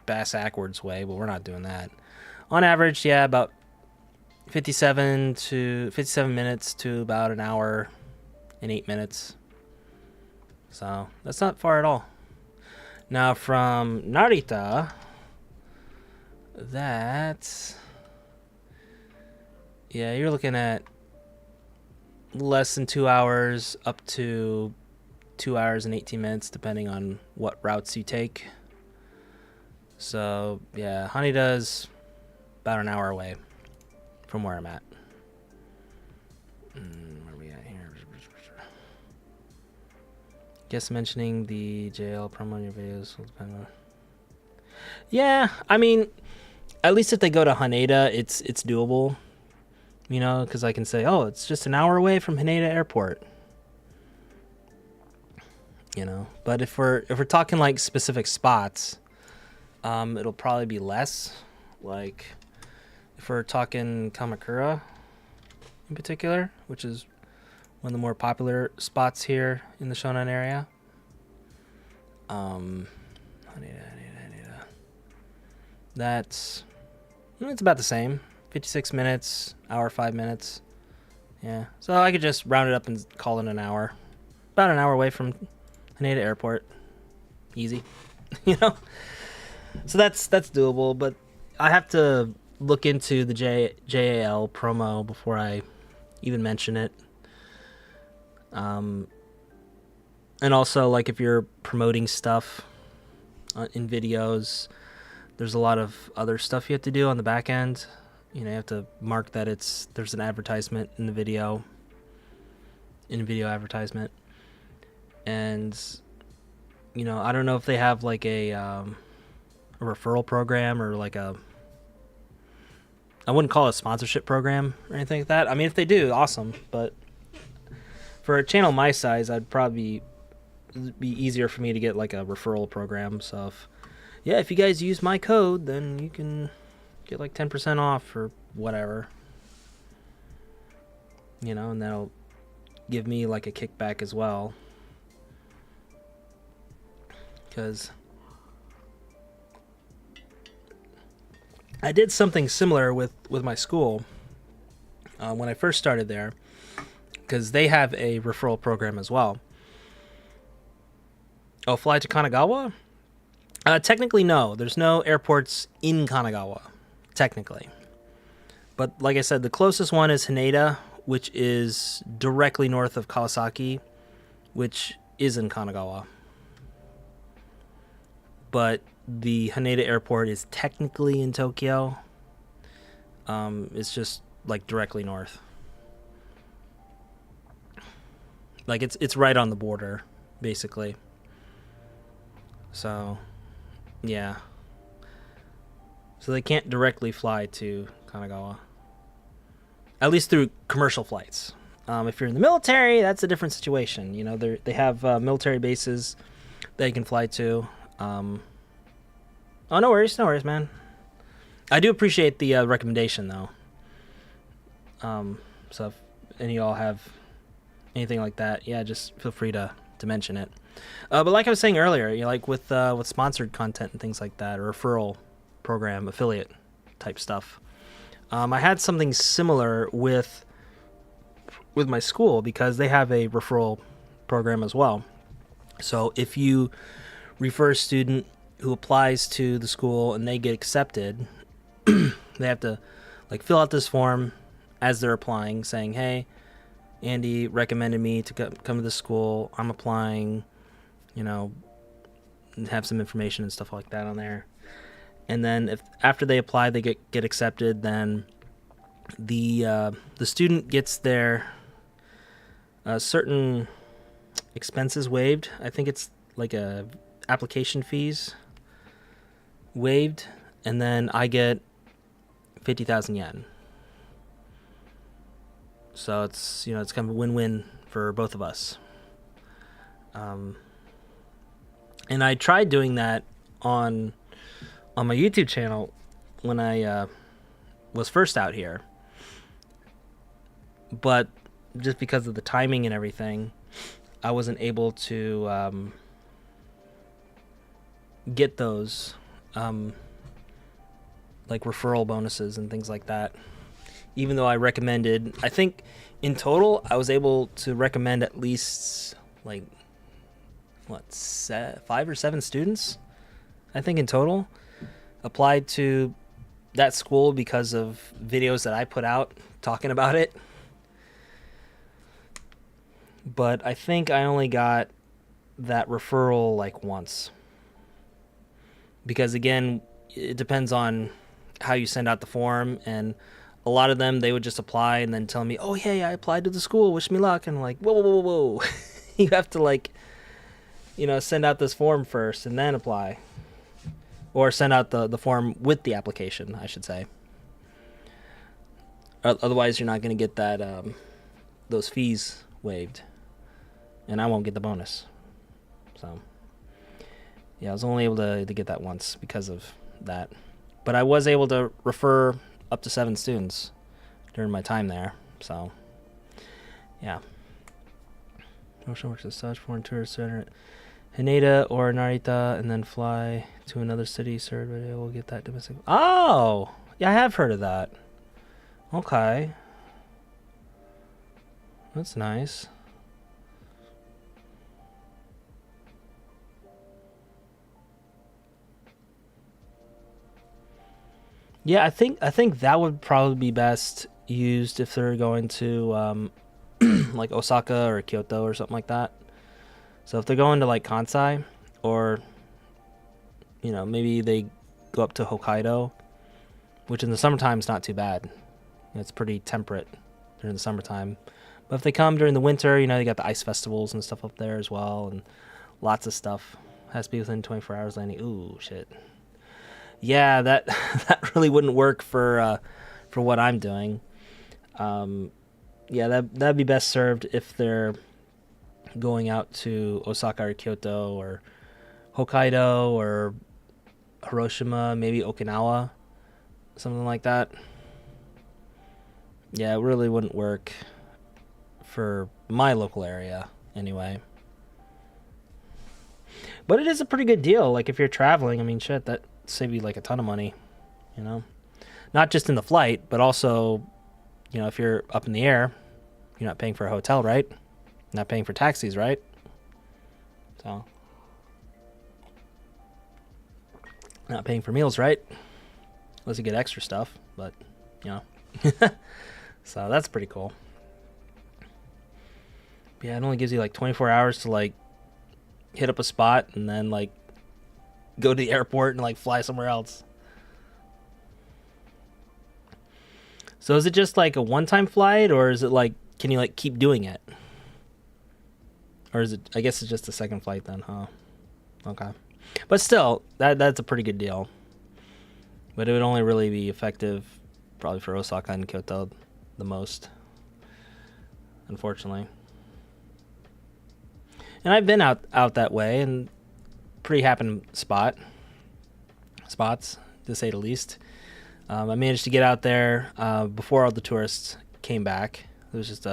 bass-ackwards way, but we're not doing that. On average, yeah, about 57 minutes to about an hour and 8 minutes. So that's not far at all. Now from Narita, that, yeah, you're looking at less than 2 hours up to 2 hours and 18 minutes, depending on what routes you take. So, yeah, Haneda about an hour away from where I'm at. Where are we at here? Guess mentioning the JL promo in your videos will depend on... Yeah, I mean, at least if they go to Haneda, it's doable. You know, because I can say, oh, it's just an hour away from Haneda Airport. You know, but if we're talking like specific spots, it'll probably be less. Like if we're talking Kamakura in particular, which is one of the more popular spots here in the Shonan area. Haneda. That's, it's about the same. 56 minutes, hour 5 minutes. Yeah, so I could just round it up and call it an hour. About an hour away from Haneda Airport. Easy. You know? So that's doable, but I have to look into the JAL promo before I even mention it. And also, like, if you're promoting stuff in videos, there's a lot of other stuff you have to do on the back end. You know, you have to mark that there's an advertisement in the video, advertisement. And, you know, I don't know if they have like a referral program or like I wouldn't call it a sponsorship program or anything like that. I mean, if they do, awesome. But for a channel my size, I'd probably be easier for me to get like a referral program. So if you guys use my code, then you can get like 10% off or whatever. You know, and that'll give me like a kickback as well. Because I did something similar with my school when I first started there, because they have a referral program as well. Oh, fly to Kanagawa? Technically, no. There's no airports in Kanagawa, technically. But like I said, the closest one is Haneda, which is directly north of Kawasaki, which is in Kanagawa. But the Haneda Airport is technically in Tokyo. It's just like directly north. Like it's right on the border, basically. So, yeah. So they can't directly fly to Kanagawa. At least through commercial flights. If you're in the military, that's a different situation. You know, they have military bases that you can fly to. Oh, no worries, man. I do appreciate the recommendation, though. So if any of y'all have anything like that, yeah, just feel free to mention it. But like I was saying earlier, you know, like with sponsored content and things like that, or referral program, affiliate type stuff. I had something similar with my school because they have a referral program as well. So if you refer a student who applies to the school and they get accepted, they have to like fill out this form as they're applying, saying, "Hey, Andy recommended me to come to the school. I'm applying," you know, and have some information and stuff like that on there. And then if after they apply, they get accepted, then the student gets their certain expenses waived. I think it's like a application fees waived, and then I get 50,000 yen. So it's, you know, it's kind of a win-win for both of us. And I tried doing that on my YouTube channel when I was first out here, but just because of the timing and everything, I wasn't able to get those like referral bonuses and things like that, even though I recommended, I think in total I was able to recommend at least like 5 or 7 students, I think in total, applied to that school because of videos that I put out talking about it. But I think I only got that referral like once. Because again, it depends on how you send out the form, and a lot of them, they would just apply and then tell me, oh, hey, I applied to the school, wish me luck. And I'm like, whoa, whoa, whoa, whoa. You have to like, send out this form first and then apply. Or send out the form with the application, I should say. Otherwise, you're not going to get that those fees waived. And I won't get the bonus. So, yeah, I was only able to get that once because of that. But I was able to refer up to 7 students during my time there. So, yeah. Ocean works as such. Foreign tourists enter Haneda or Narita and then fly to another city. Sir, we'll get that domestic. Oh! Yeah, I have heard of that. Okay. That's nice. Yeah, I think that would probably be best used if they're going to like Osaka or Kyoto or something like that. So if they're going to like Kansai, or maybe they go up to Hokkaido, which in the summertime is not too bad. It's pretty temperate during the summertime. But if they come during the winter, they got the ice festivals and stuff up there as well, and lots of stuff. Has to be within 24 hours landing. Ooh, shit. Yeah, that that really wouldn't work for what I'm doing. Yeah, that'd be best served if they're going out to Osaka or Kyoto or Hokkaido or Hiroshima, maybe Okinawa, something like that. Yeah, it really wouldn't work for my local area anyway. But it is a pretty good deal. Like if you're traveling, I mean, shit, that save you like a ton of money, not just in the flight, but also, if you're up in the air, you're not paying for a hotel, right? Not paying for taxis, right? So, not paying for meals, right? Unless you get extra stuff, but, so that's pretty cool. Yeah, it only gives you like 24 hours to like hit up a spot and then like go to the airport and like fly somewhere else. So is it just like a one-time flight, or is it like, can you like keep doing it? Or is it, I guess it's just a second flight then, huh? Okay. But still, that's a pretty good deal. But it would only really be effective probably for Osaka and Kyoto the most, unfortunately. And I've been out that way, and pretty happy spots, to say the least. I managed to get out there before all the tourists came back. It was just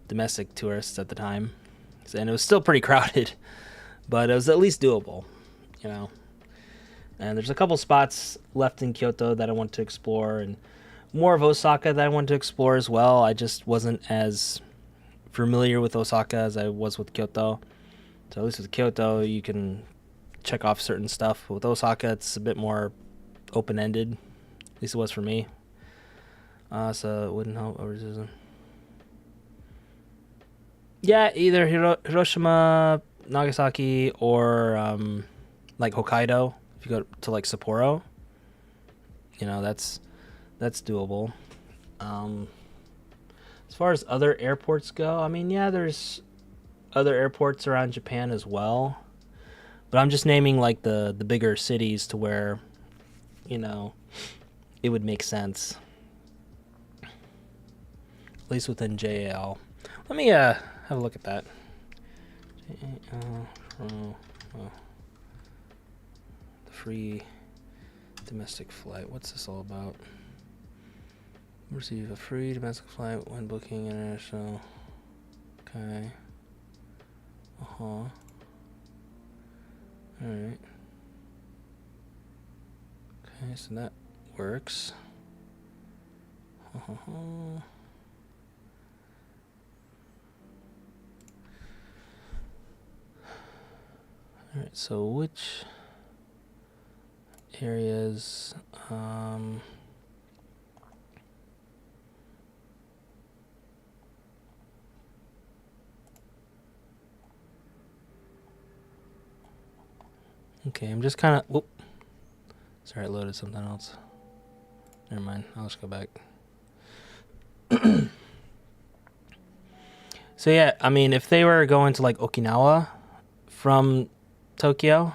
domestic tourists at the time, and it was still pretty crowded, but it was at least doable, And there's a couple spots left in Kyoto that I want to explore, and more of Osaka that I want to explore as well. I just wasn't as familiar with Osaka as I was with Kyoto. So at least with Kyoto, you can check off certain stuff. With Osaka, it's a bit more open-ended. At least it was for me. So it wouldn't help. Yeah, either Hiroshima, Nagasaki, or like Hokkaido. If you go to like Sapporo, that's doable. As far as other airports go, I mean, yeah, there's other airports around Japan as well, but I'm just naming like the bigger cities to where it would make sense, at least within JAL. Let me have a look at that. The free domestic flight, what's this all about? Receive a free domestic flight when booking international. Okay. Alright. Okay, so that works. So which areas Okay, I'm just kind of. Whoop. Sorry, I loaded something else. Never mind. I'll just go back. So yeah, I mean, if they were going to like Okinawa from Tokyo,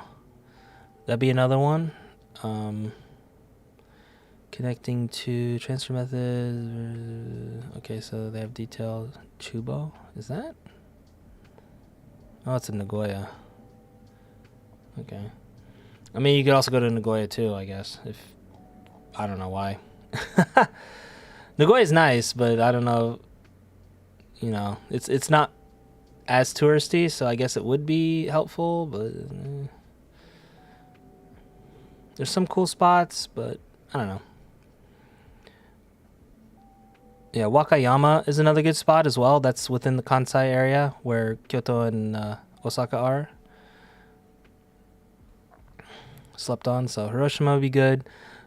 that'd be another one. Connecting to transfer method. Okay, so they have detailed. Chubo, is that? Oh, it's in Nagoya. Okay. I mean, you could also go to Nagoya too, I guess. If I don't know why. Nagoya's nice, but I don't know. You know, it's not as touristy, so I guess it would be helpful. But there's some cool spots, but I don't know. Yeah, Wakayama is another good spot as well. That's within the Kansai area where Kyoto and Osaka are. Slept on, so Hiroshima would be good.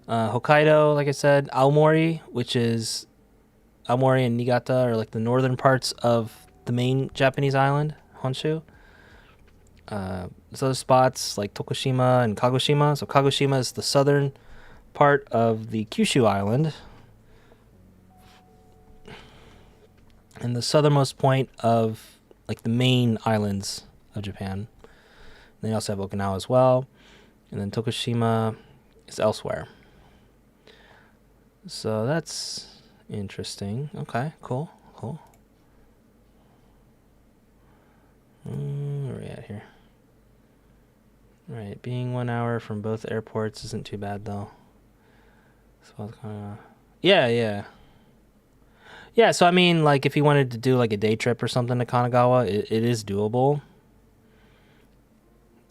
Hokkaido, like I said, Aomori, which is Aomori and Niigata are like the northern parts of the main Japanese island, Honshu. There's other spots like Tokushima and Kagoshima. So Kagoshima is the southern part of the Kyushu island, and the southernmost point of like the main islands of Japan. Then you also have Okinawa as well, and then Tokushima is elsewhere. So that's interesting. Okay, cool. Where are we at here? Right, being 1 hour from both airports isn't too bad though. So yeah. So I mean, like if you wanted to do like a day trip or something to Kanagawa, it is doable.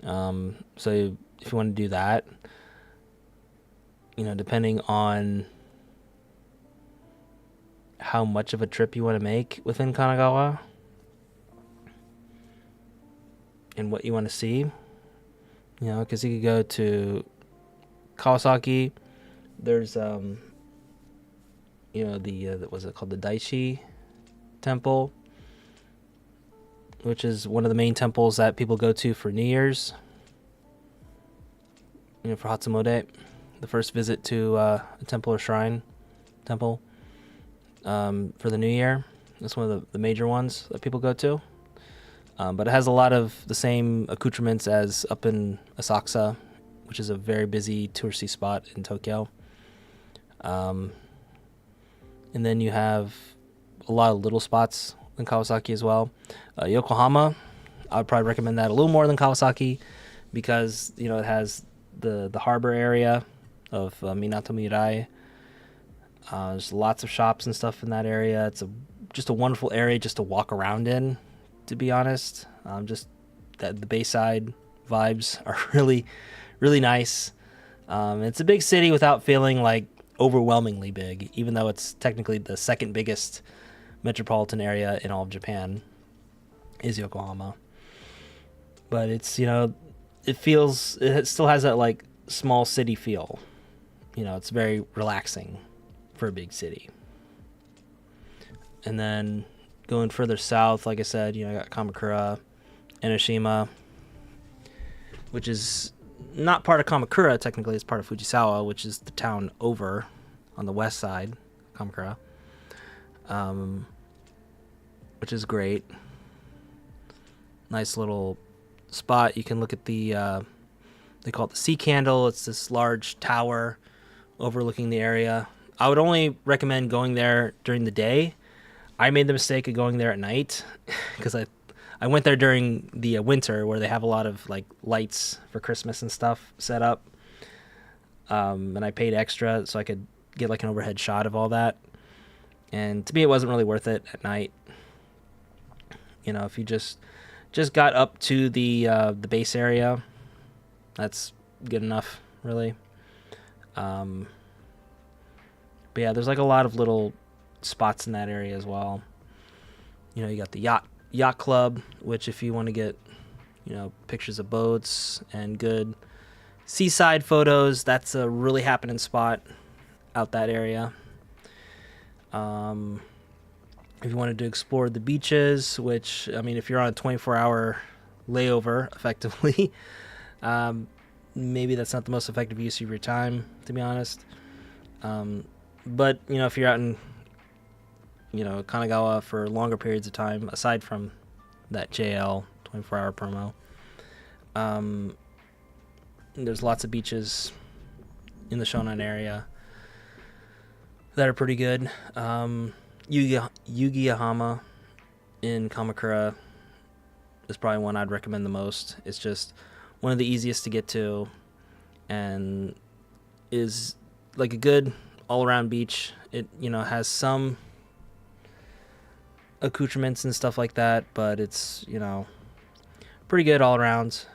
So if you want to do that, you know, depending on how much of a trip you want to make within Kanagawa and what you want to see, you know, because you could go to Kawasaki. There's you know, the what's it called, the Daishi Temple, which is one of the main temples that people go to for New Year's. You know, for Hatsumode, the first visit to a temple or shrine temple for the New Year. That's one of the major ones that people go to. But it has a lot of the same accoutrements as up in Asakusa, which is a very busy touristy spot in Tokyo. And then you have a lot of little spots in Kawasaki as well. Yokohama, I would probably recommend that a little more than Kawasaki because, you know, it has the harbor area of Minato Mirai. There's lots of shops and stuff in that area. It's just a wonderful area just to walk around in, to be honest. Just that the Bayside vibes are really, really nice. It's a big city without feeling like overwhelmingly big, even though it's technically the second biggest metropolitan area in all of Japan is Yokohama. But it's, you know, it still has that like small city feel. You know, it's very relaxing for a big city. And then going further south, like I said, you know, I got Kamakura, Enoshima, which is not part of Kamakura, technically. It's part of Fujisawa, which is the town over on the west side, Kamakura, which is great. Nice little spot. You can look at the, they call it the Sea Candle. It's this large tower overlooking the area. I would only recommend going there during the day. I made the mistake of going there at night because I went there during the winter where they have a lot of like lights for Christmas and stuff set up. And I paid extra so I could get like an overhead shot of all that. And to me, it wasn't really worth it at night. You know, if you just got up to the base area, that's good enough, really. But yeah, there's like a lot of little spots in that area as well. You know, you got the yacht club, which if you want to get, you know, pictures of boats and good seaside photos, that's a really happening spot out that area. If you wanted to explore the beaches, which, I mean, if you're on a 24-hour layover, effectively, maybe that's not the most effective use of your time, to be honest. But if you're out in Kanagawa for longer periods of time, aside from that JL 24-hour promo, there's lots of beaches in the Shonan area that are pretty good. Yugiyahama in Kamakura is probably one I'd recommend the most. It's just one of the easiest to get to and is like a good all-around beach. It has some accoutrements and stuff like that, but it's pretty good all around.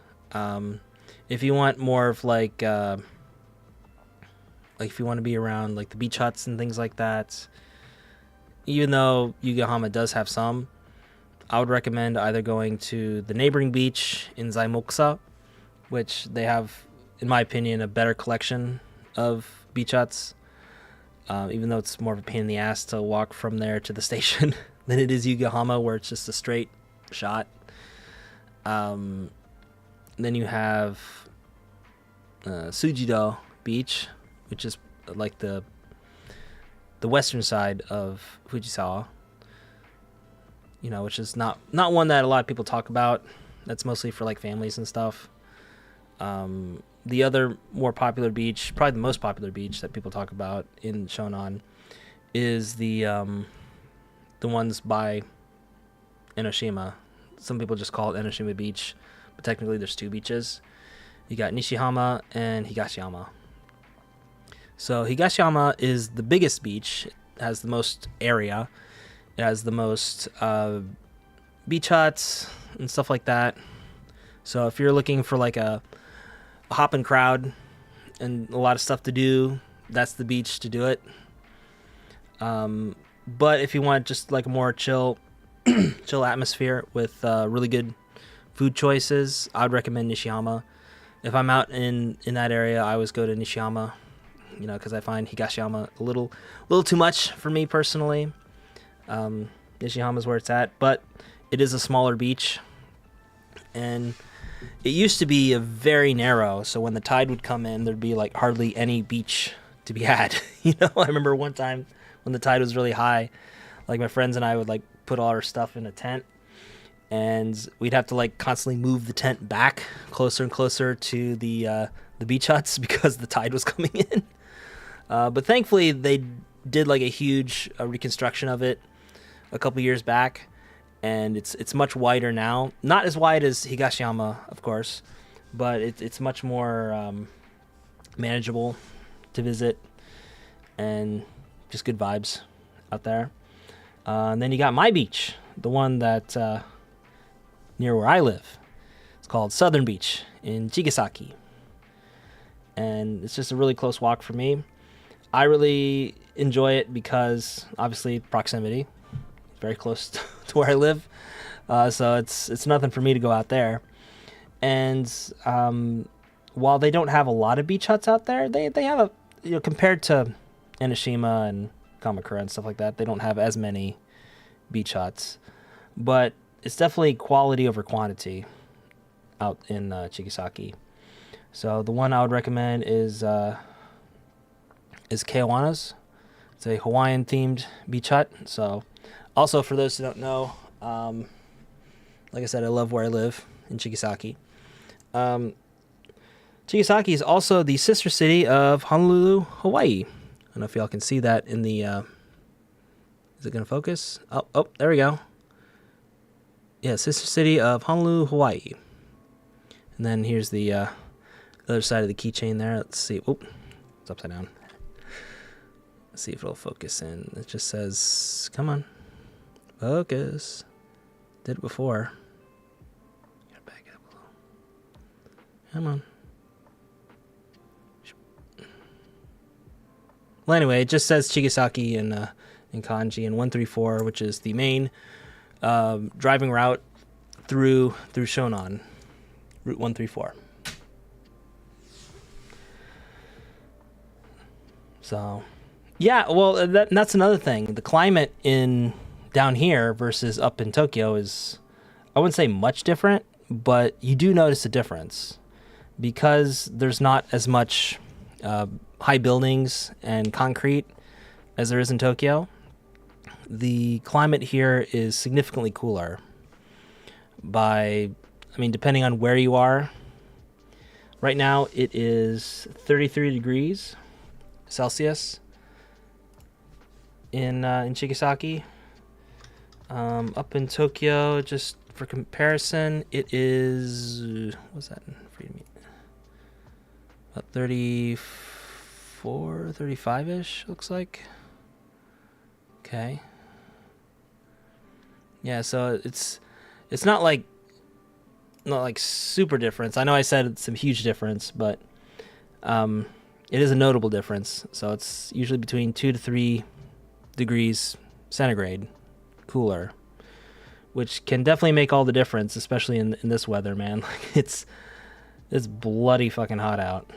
If you want more of like if you want to be around like the beach huts and things like that, even though Yugihama does have some, I would recommend either going to the neighboring beach in Zaimoksa, which they have, in my opinion, a better collection of beach huts, even though it's more of a pain in the ass to walk from there to the station than it is Yugihama, where it's just a straight shot. Then you have Sujido Beach, which is like the western side of Fujisawa, which is not one that a lot of people talk about. That's mostly for like families and stuff. The other more popular beach, probably the most popular beach that people talk about in Shonan, is the ones by Enoshima. Some people just call it Enoshima Beach, but technically there's two beaches. You got Nishihama and Higashiyama. So Higashiyama is the biggest beach. It has the most area. It has the most beach huts and stuff like that. So if you're looking for like a hopping crowd and a lot of stuff to do, that's the beach to do it. But if you want just like a more chill atmosphere with really good food choices, I would recommend Nishiyama. If I'm out in that area, I always go to Nishiyama, because I find Higashiyama a little too much for me personally. Nishiyama is where it's at, but it is a smaller beach, and it used to be a very narrow. So when the tide would come in, there'd be like hardly any beach to be had. I remember one time when the tide was really high, like my friends and I would like put all our stuff in a tent, and we'd have to like constantly move the tent back closer and closer to the beach huts because the tide was coming in. But thankfully they did like a huge reconstruction of it a couple years back, and it's much wider now. Not as wide as Higashiyama, of course, but it's much more manageable to visit, and just good vibes out there. And then you got my beach, the one that near where I live. It's called Southern Beach in Chigasaki, and it's just a really close walk for me. I really enjoy it because obviously proximity. It's very close to where I live, so it's nothing for me to go out there. And while they don't have a lot of beach huts out there, they have compared to Enoshima and Kamakura and stuff like that, they don't have as many beach huts, but it's definitely quality over quantity out in Chigasaki. So the one I would recommend is Keowana's. It's a Hawaiian themed beach hut. So also, for those who don't know, like I said, I love where I live in Chigasaki. Chigasaki is also the sister city of Honolulu, Hawaii. I don't know if y'all can see that in the is it gonna focus? Oh, there we go. Yeah, sister city of Honolulu, Hawaii. And then here's the other side of the keychain there. Let's see. Oop, it's upside down. Let's see if it'll focus in. It just says, come on, focus. Did it before. Gotta back it up a little. Come on. Well, anyway, it just says Chigasaki in kanji, and 134, which is the main driving route through Shonan, Route 134. So, yeah, well, that's another thing. The climate in down here versus up in Tokyo is, I wouldn't say much different, but you do notice a difference because there's not as much high buildings and concrete as there is in Tokyo, the climate here is significantly cooler depending on where you are. Right now it is 33 degrees Celsius in Chigasaki. Up in Tokyo, just for comparison, it is, what's that? About 34, 35-ish, looks like. Okay. Yeah, so it's not like super difference. I know I said it's a huge difference, but it is a notable difference. So it's usually between 2 to 3 degrees centigrade cooler, which can definitely make all the difference, especially in this weather, man. Like it's bloody fucking hot out.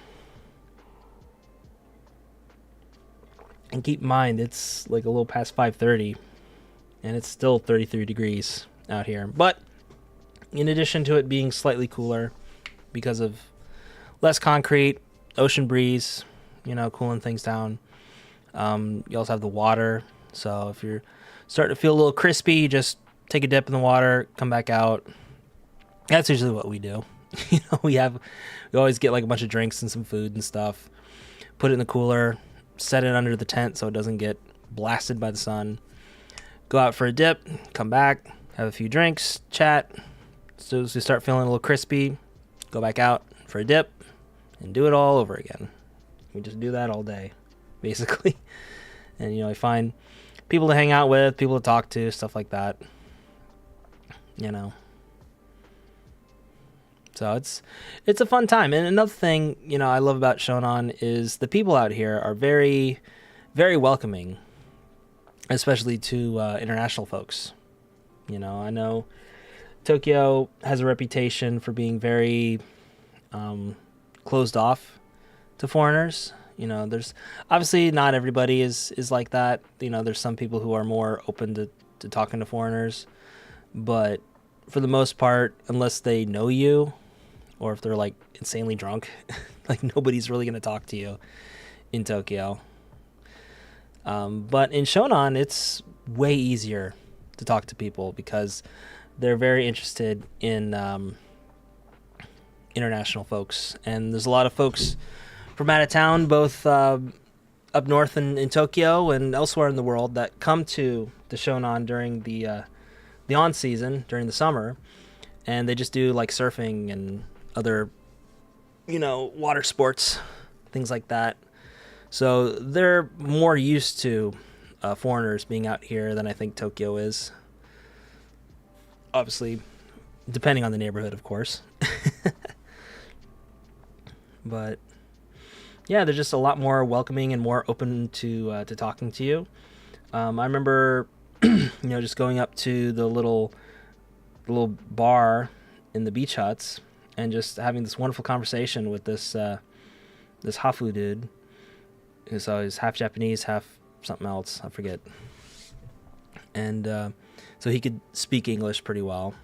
And keep in mind, it's like a little past 5:30, and it's still 33 degrees out here. But in addition to it being slightly cooler because of less concrete, ocean breeze, cooling things down, you also have the water. So if you're starting to feel a little crispy, you just take a dip in the water, come back out. That's usually what we do. We always get like a bunch of drinks and some food and stuff, put it in the cooler, set it under the tent so it doesn't get blasted by the sun, go out for a dip, come back, have a few drinks, chat. So as we start feeling a little crispy, go back out for a dip and do it all over again. We just do that all day, basically. And I find people to hang out with, people to talk to, stuff like that. So it's a fun time. And another thing, I love about Shonan is the people out here are very, very welcoming, especially to international folks. I know Tokyo has a reputation for being very closed off to foreigners. There's obviously not everybody is like that. There's some people who are more open to talking to foreigners, but for the most part, unless they know you or if they're like insanely drunk, like nobody's really going to talk to you in Tokyo. But in Shonan, it's way easier to talk to people because they're very interested in international folks. And there's a lot of folks from out of town, both up north in Tokyo and elsewhere in the world, that come to the Shonan during the on season, during the summer. And they just do like surfing and other, water sports, things like that. So they're more used to foreigners being out here than I think Tokyo is. Obviously, depending on the neighborhood, of course. But yeah, they're just a lot more welcoming and more open to talking to you. I remember, just going up to the little bar in the beach huts and just having this wonderful conversation with this Hafu dude, who's always half Japanese, half something else, I forget. And so he could speak English pretty well.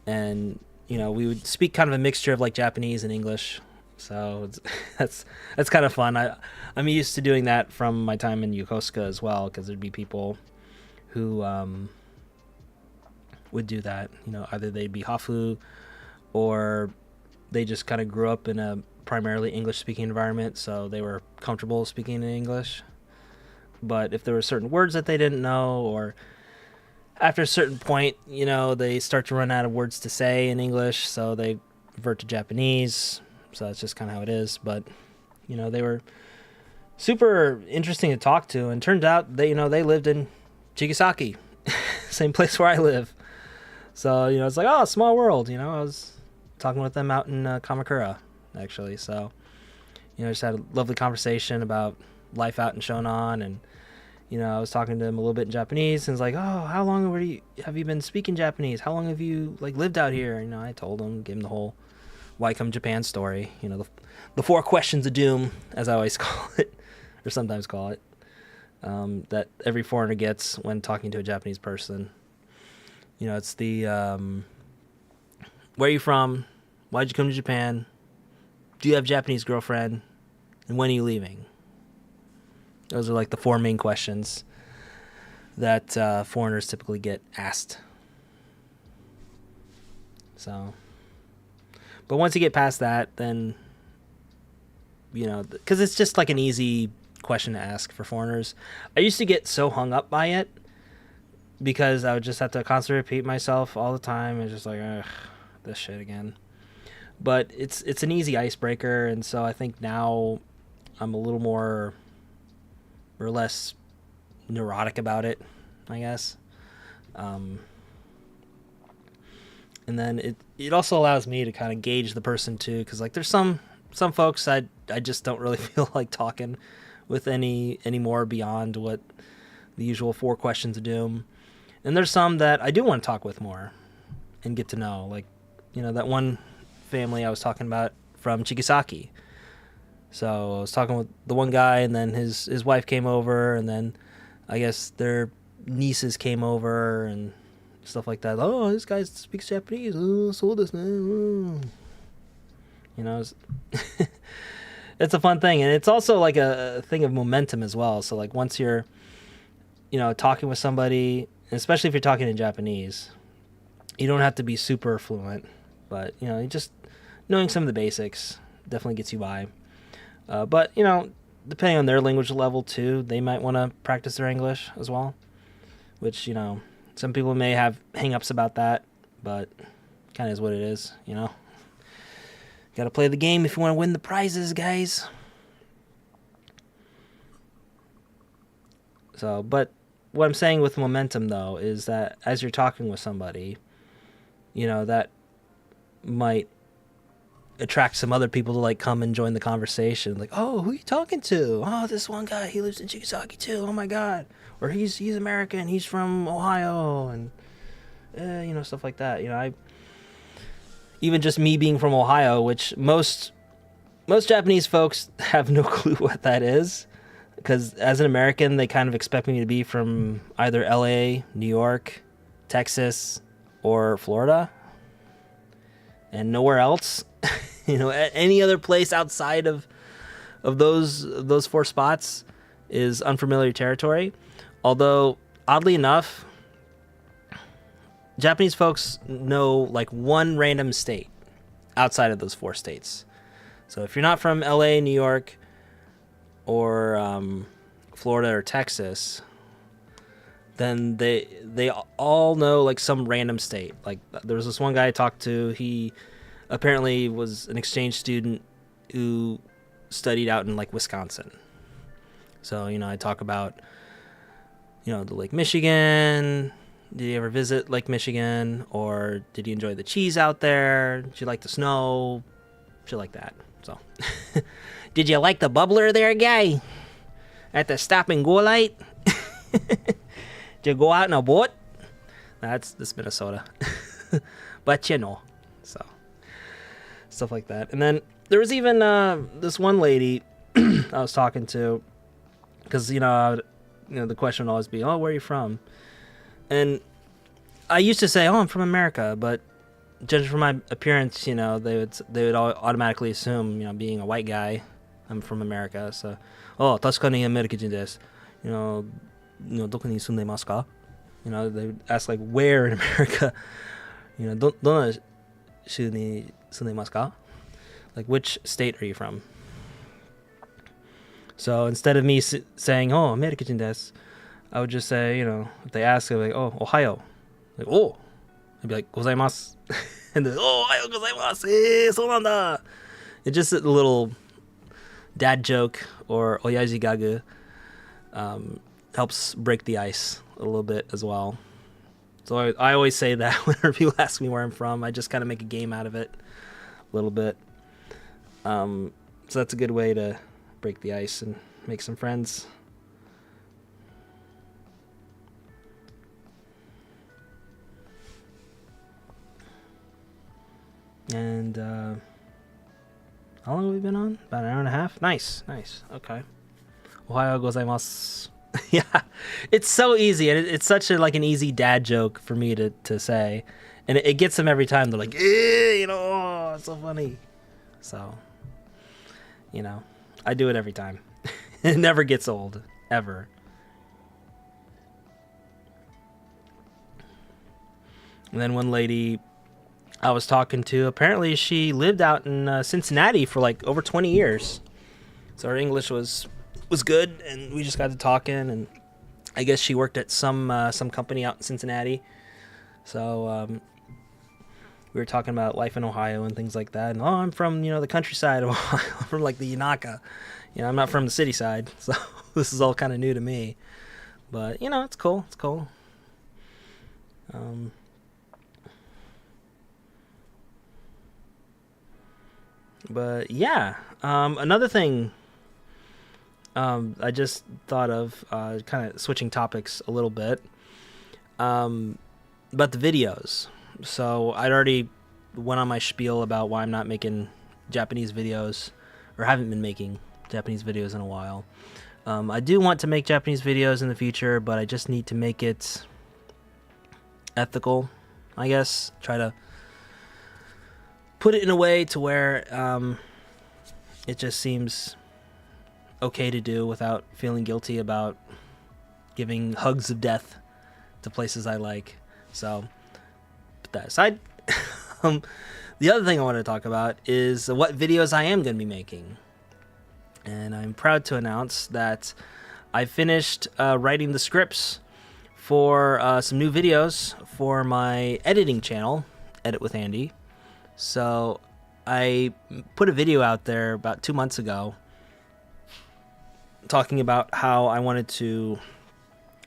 And, we would speak kind of a mixture of like Japanese and English. So that's kind of fun. I'm used to doing that from my time in Yokosuka as well, because thered be people who would do that. Either they'd be Hafu or they just kind of grew up in a primarily English-speaking environment, so they were comfortable speaking in English. But if there were certain words that they didn't know, or after a certain point, they start to run out of words to say in English, so they revert to Japanese. So that's just kind of how it is. But, they were super interesting to talk to. And turned out they lived in Chigasaki, same place where I live. So, it's like, oh, small world. I was talking with them out in Kamakura, actually. So, just had a lovely conversation about life out in Shonan. And, I was talking to him a little bit in Japanese. And it's like, oh, how long have you been speaking Japanese? How long have you lived out here? I told him, gave him the whole Why Come Japan story. The 4 questions of doom, as I always call it, or sometimes call it, that every foreigner gets when talking to a Japanese person. It's the, where are you from? Why'd you come to Japan? do you have a Japanese girlfriend? And when are you leaving? Those are like the 4 main questions that foreigners typically get asked. So, but once you get past that, then, because it's just like an easy question to ask for foreigners. I used to get so hung up by it because I would just have to constantly repeat myself all the time. It's just like, ugh, this shit again. But it's an easy icebreaker, and so I think now I'm a little more or less neurotic about it, I guess. And then it also allows me to kind of gauge the person too, because like there's some folks I just don't really feel like talking with any more beyond what the usual 4 questions of doom. And there's some that I do want to talk with more and get to know, like that one family I was talking about from Chigasaki. So I was talking with the one guy, and then his wife came over, and then I guess their nieces came over and stuff like that. Oh, this guy speaks Japanese. Oh, so this man. It's a fun thing, and it's also like a thing of momentum as well. So like once you're, talking with somebody, especially if you're talking in Japanese, you don't have to be super fluent, but just knowing some of the basics definitely gets you by. But depending on their language level too, they might want to practice their English as well, which some people may have hang-ups about that, but kind of is what it is. Got to play the game if you want to win the prizes, guys. So, but what I'm saying with momentum, though, is that as you're talking with somebody, that might attract some other people to like come and join the conversation. Like, oh, who are you talking to? Oh, this one guy, he lives in Chigasaki too. Oh my God. Or he's American. He's from Ohio, and stuff like that. Even just me being from Ohio, which most Japanese folks have no clue what that is, because as an American, they kind of expect me to be from either LA, New York, Texas, or Florida, and nowhere else. Any other place outside of those 4 spots is unfamiliar territory. Although, oddly enough, Japanese folks know like one random state outside of those 4 states. So if you're not from LA, New York, or Florida or Texas, then they all know like some random state. Like there was this one guy I talked to. He apparently was an exchange student who studied out in like Wisconsin. So I talk about the Lake Michigan. Did you ever visit Lake Michigan? Or did you enjoy the cheese out there? Did you like the snow? Shit like that. So, did you like the bubbler there, guy? At the stop and go light? Did you go out in a boat? That's Minnesota. But so stuff like that. And then there was even this one lady I was talking to, because the question would always be, oh, where are you from? And I used to say, oh, I'm from America, but judging from my appearance, they would automatically assume, being a white guy, I'm from America. So, oh, 確かにアメリカ人です。どこに住んでますか? They would ask like, where in America? どの州に住んでますか? Like, which state are you from? So instead of me saying, oh, アメリカ人です, I would just say, if they ask, I'd be like, oh, Ohio. Like, oh. I'd be like, gozaimasu. And then, oh, Ohio gozaimasu. So nanda. It's just a little dad joke or oyaji gagu. Helps break the ice a little bit as well. So I always say that whenever people ask me where I'm from. I just kind of make a game out of it a little bit. So that's a good way to break the ice and make some friends. And how long have we been on? About an hour and a half? Nice. Okay. Ohayou gozaimasu. Yeah, it's so easy, and it's such an easy dad joke for me to say, and it gets them every time. They're like, oh, it's so funny. So You know, I do it every time. It never gets old, ever. And then one lady I was talking to, apparently she lived out in Cincinnati for like over 20 years. So her English was good, and we just got to talking, and I guess she worked at some company out in Cincinnati. So we were talking about life in Ohio and things like that. And I'm from the countryside of Ohio. I'm from like the Yanaka. I'm not from the city side, so this is all kind of new to me. But it's cool. It's cool. But yeah, another thing I just thought of, kind of switching topics a little bit, about the videos. So I'd already went on my spiel about why I'm not making Japanese videos, or haven't been making Japanese videos in a while. I do want to make Japanese videos in the future, but I just need to make it ethical, I guess. Try to put it in a way to where it just seems okay to do without feeling guilty about giving hugs of death to places I like. So, put that aside. The other thing I want to talk about is what videos I am going to be making. And I'm proud to announce that I finished writing the scripts for some new videos for my editing channel, Edit with Andy. So I put a video out there about 2 months ago talking about how I wanted to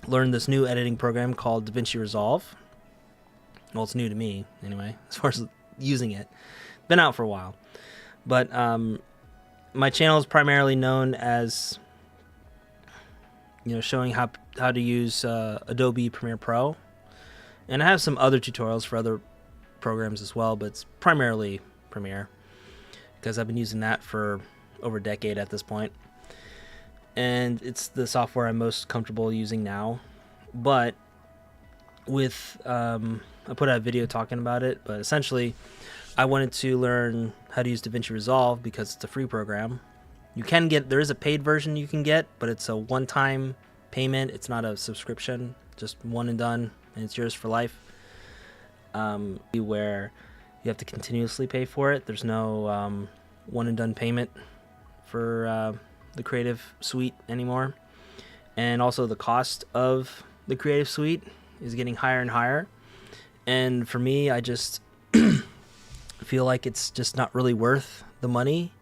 learn this new editing program called DaVinci Resolve. Well, it's new to me anyway, as far as using it. Been out for a while. But my channel is primarily known as showing how to use Adobe Premiere Pro. And I have some other tutorials for other programs as well, but it's primarily Premiere because I've been using that for over a decade at this point, and it's the software I'm most comfortable using now. But with I put out a video talking about it, but essentially I wanted to learn how to use DaVinci Resolve because it's a free program. There is a paid version you can get, but it's a one-time payment. It's not a subscription, just one and done, and it's yours for life. Where you have to continuously pay for it. There's no one and done payment for the Creative Suite anymore. And also the cost of the Creative Suite is getting higher and higher. And for me, I just feel like it's just not really worth the money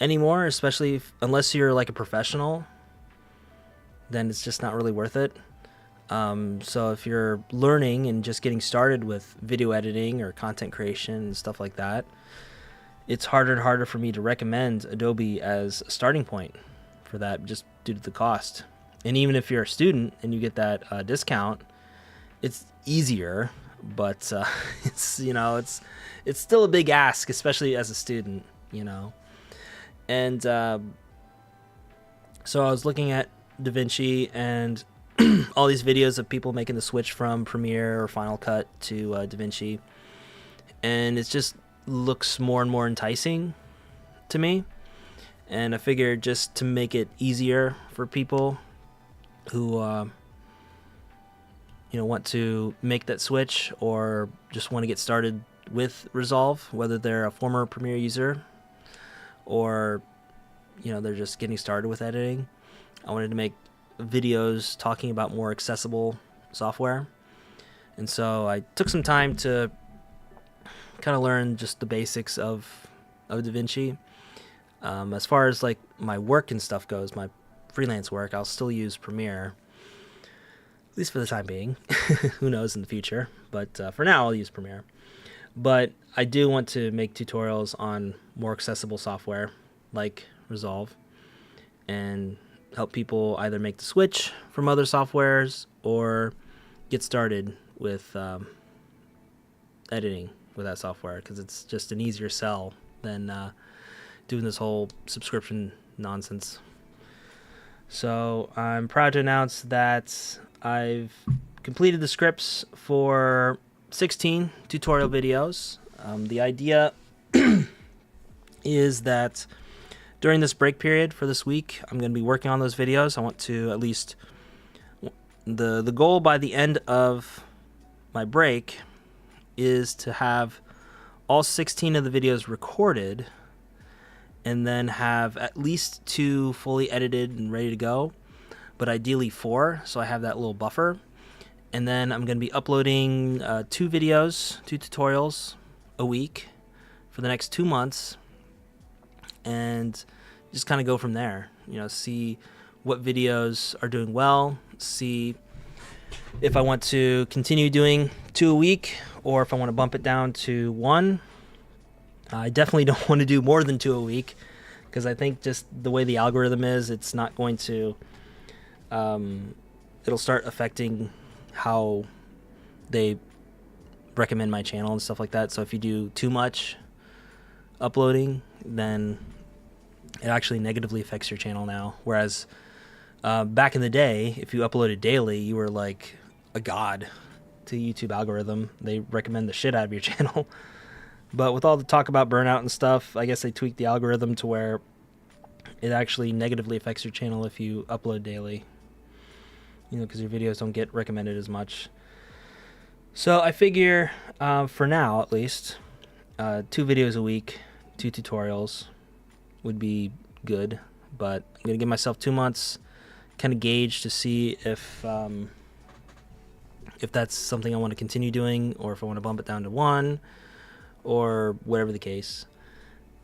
anymore, especially unless you're like a professional, then it's just not really worth it. So if you're learning and just getting started with video editing or content creation and stuff like that, it's harder and harder for me to recommend Adobe as a starting point for that, just due to the cost. And even if you're a student and you get that discount, it's easier, but it's still a big ask, especially as a student, And so I was looking at DaVinci and all these videos of people making the switch from Premiere or Final Cut to DaVinci, and it just looks more and more enticing to me. And I figured just to make it easier for people who want to make that switch or just want to get started with Resolve, whether they're a former Premiere user or they're just getting started with editing, I wanted to make videos talking about more accessible software. And so I took some time to kind of learn just the basics of DaVinci. As far as like my work and stuff goes, my freelance work, I'll still use Premiere, at least for the time being. Who knows in the future, but for now I'll use Premiere. But I do want to make tutorials on more accessible software like Resolve and help people either make the switch from other softwares or get started with editing with that software, because it's just an easier sell than doing this whole subscription nonsense. So I'm proud to announce that I've completed the scripts for 16 tutorial videos. The idea is that during this break period for this week, I'm going to be working on those videos. I want to at least, the goal by the end of my break is to have all 16 of the videos recorded and then have at least 2 fully edited and ready to go, but ideally 4, so I have that little buffer. And then I'm going to be uploading 2 videos, 2 tutorials a week for the next 2 months, and just kind of go from there. You know, see what videos are doing well, see if I want to continue doing 2 a week or if I want to bump it down to 1. I definitely don't want to do more than 2 a week because I think just the way the algorithm is, it's not going to, it'll start affecting how they recommend my channel and stuff like that. So if you do too much uploading, then it actually negatively affects your channel now. Whereas back in the day, if you uploaded daily, you were like a god to YouTube algorithm. They recommend the shit out of your channel. But with all the talk about burnout and stuff, I guess they tweaked the algorithm to where it actually negatively affects your channel if you upload daily. You know, because your videos don't get recommended as much. So I figure, for now at least, 2 videos a week, 2 tutorials would be good. But I'm going to give myself 2 months, kind of gauge to see if that's something I want to continue doing or if I want to bump it down to 1. Or whatever the case.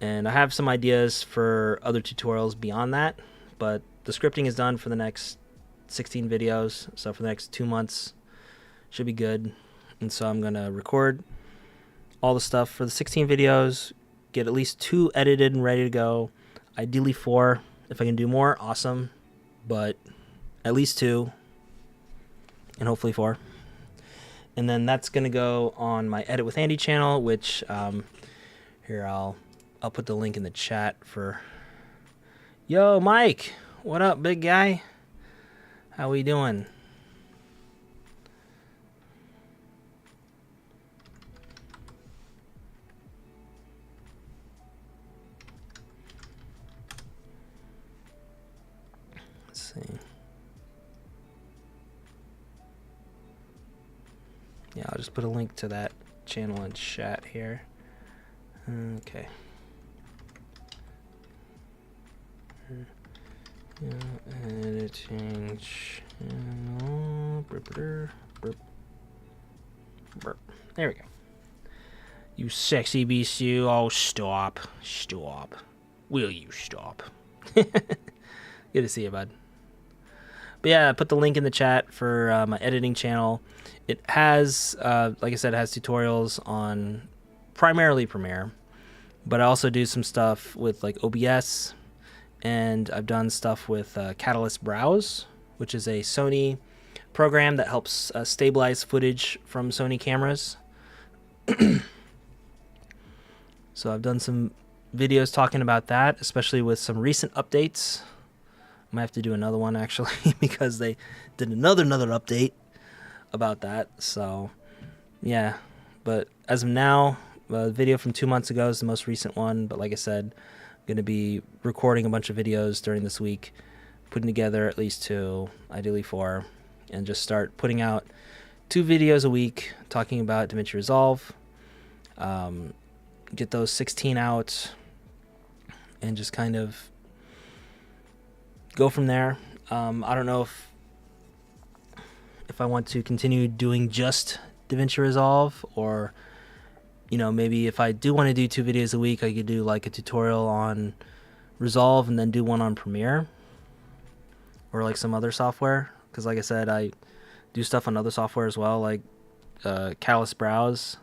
And I have some ideas for other tutorials beyond that, but the scripting is done for the next 16 videos, so for the next 2 months should be good. And so I'm gonna record all the stuff for the 16 videos, get at least 2 edited and ready to go, ideally 4. If I can do more, awesome, but at least 2 and hopefully 4. And then that's gonna go on my Edit with Andy channel, which here I'll put the link in the chat for. Yo, Mike, what up, big guy? How we doing? Let's see. Yeah, I'll just put a link to that channel in chat here. Okay. Editing channel. There we go. You sexy beast, you. Oh, stop. Stop. Will you stop? Good to see you, bud. But yeah, I put the link in the chat for my editing channel. It has, like I said, it has tutorials on primarily Premiere, but I also do some stuff with like OBS, and I've done stuff with Catalyst Browse, which is a Sony program that helps stabilize footage from Sony cameras. So I've done some videos talking about that, especially with some recent updates. I might have to do another one actually because they did another update about that. So yeah, but as of now, the video from 2 months ago is the most recent one. But like I said, I'm going to be recording a bunch of videos during this week, putting together at least 2, ideally 4, and just start putting out 2 videos a week talking about DaVinci Resolve. Get those 16 out and just kind of go from there. I don't know if I want to continue doing just DaVinci Resolve, or you know, maybe if I do want to do 2 videos a week, I could do like a tutorial on Resolve and then do one on Premiere or like some other software, because like I said, I do stuff on other software as well, like Catalyst Browse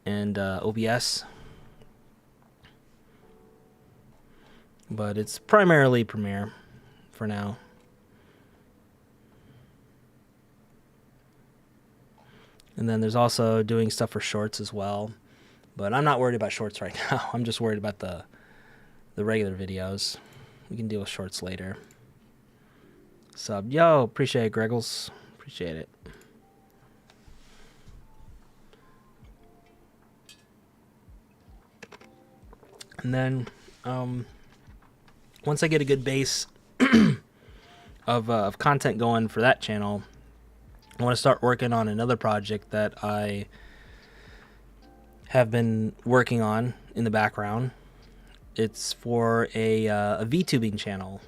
and OBS, but it's primarily Premiere for now. And then there's also doing stuff for shorts as well, but I'm not worried about shorts right now. I'm just worried about the regular videos. We can deal with shorts later. Sub, yo, appreciate it, Greggles, appreciate it. And then once I get a good base of content going for that channel, I want to start working on another project that I have been working on in the background. It's for a VTubing channel.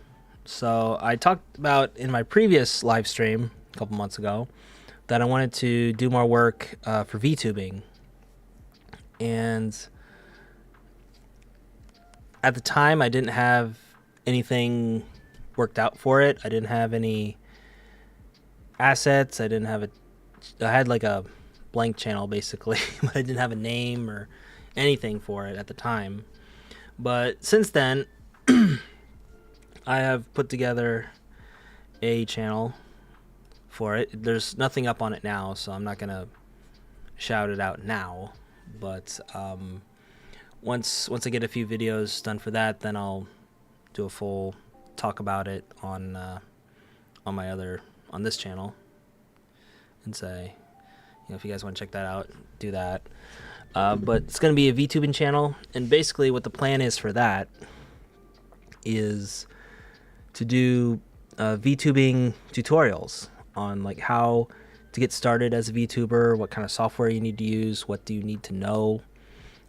So I talked about in my previous live stream a couple months ago that I wanted to do more work for VTubing. And at the time, I didn't have anything worked out for it. I didn't have any assets. I had like a blank channel basically, but I didn't have a name or anything for it at the time. But since then, I have put together a channel for it. There's nothing up on it now, so I'm not gonna shout it out now. But once I get a few videos done for that, then I'll do a full talk about it on this channel, and say, if you guys want to check that out, do that. But it's going to be a VTubing channel, and basically what the plan is for that is to do VTubing tutorials on like how to get started as a VTuber, what kind of software you need to use, what do you need to know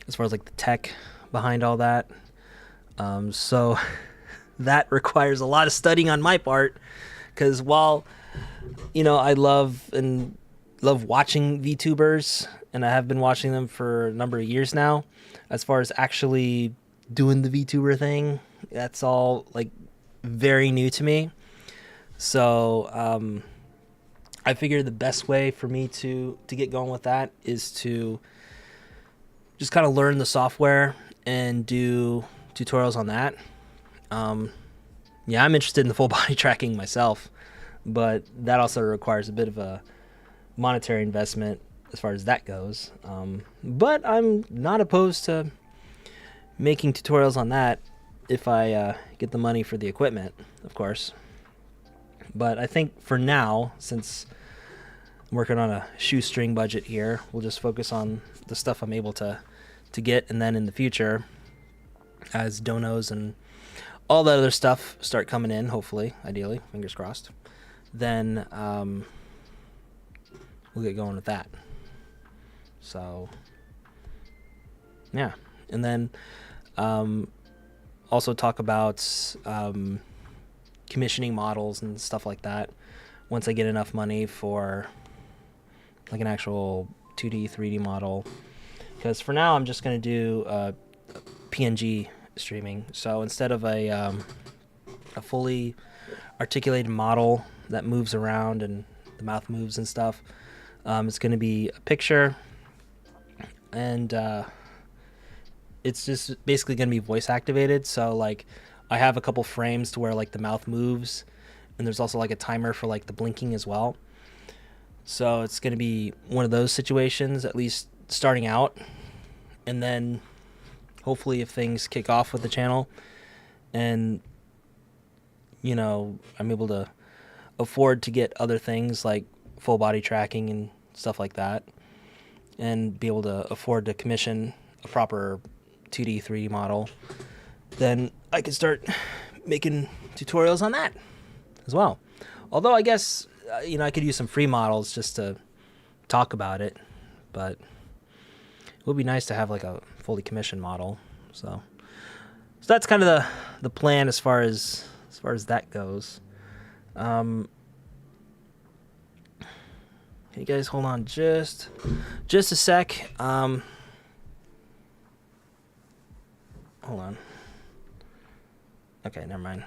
as far as like the tech behind all that. So that requires a lot of studying on my part, because while I love watching VTubers, and I have been watching them for a number of years now, as far as actually doing the VTuber thing, that's all like very new to me. So I figured the best way for me to get going with that is to just kind of learn the software and do tutorials on that. Yeah, I'm interested in the full body tracking myself, but that also requires a bit of a monetary investment as far as that goes. But I'm not opposed to making tutorials on that if I get the money for the equipment, of course. But I think for now, since I'm working on a shoestring budget here, we'll just focus on the stuff I'm able to get, and then in the future, as donos and all that other stuff start coming in, hopefully, ideally, fingers crossed, then we'll get going with that. So yeah, and then also talk about commissioning models and stuff like that once I get enough money for like an actual 2D 3D model, because for now I'm just going to do PNG streaming. So instead of a fully articulated model that moves around and the mouth moves and stuff, it's going to be a picture, and it's just basically going to be voice activated. So like I have a couple frames to where like the mouth moves, and there's also like a timer for like the blinking as well. So it's going to be one of those situations, at least starting out, and then hopefully if things kick off with the channel and I'm able to afford to get other things like full body tracking and stuff like that, and be able to afford to commission a proper 2D 3D model, then I could start making tutorials on that as well. Although I guess I could use some free models just to talk about it, but it would be nice to have like a fully commissioned model. So that's kind of the plan as far as that goes. Can you guys hold on just a sec? Hold on. Okay, never mind.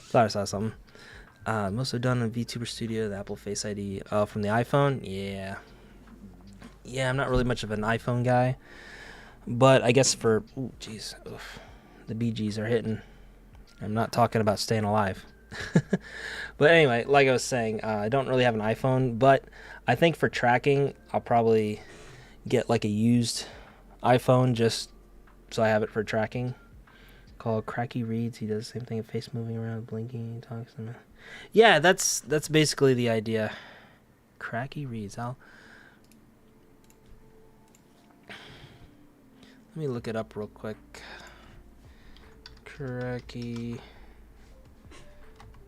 Thought I saw something. Mostly done in VTuber Studio, the Apple Face ID from the iPhone. Yeah, I'm not really much of an iPhone guy, but I guess for the BGs are hitting. I'm not talking about staying alive. But anyway, like I was saying, I don't really have an iPhone, but I think for tracking, I'll probably get like a used iPhone just so I have it for tracking. Called Cracky Reads. He does the same thing, face moving around, blinking, he talks. Yeah, that's basically the idea. Cracky Reads. Let me look it up real quick. Cracky.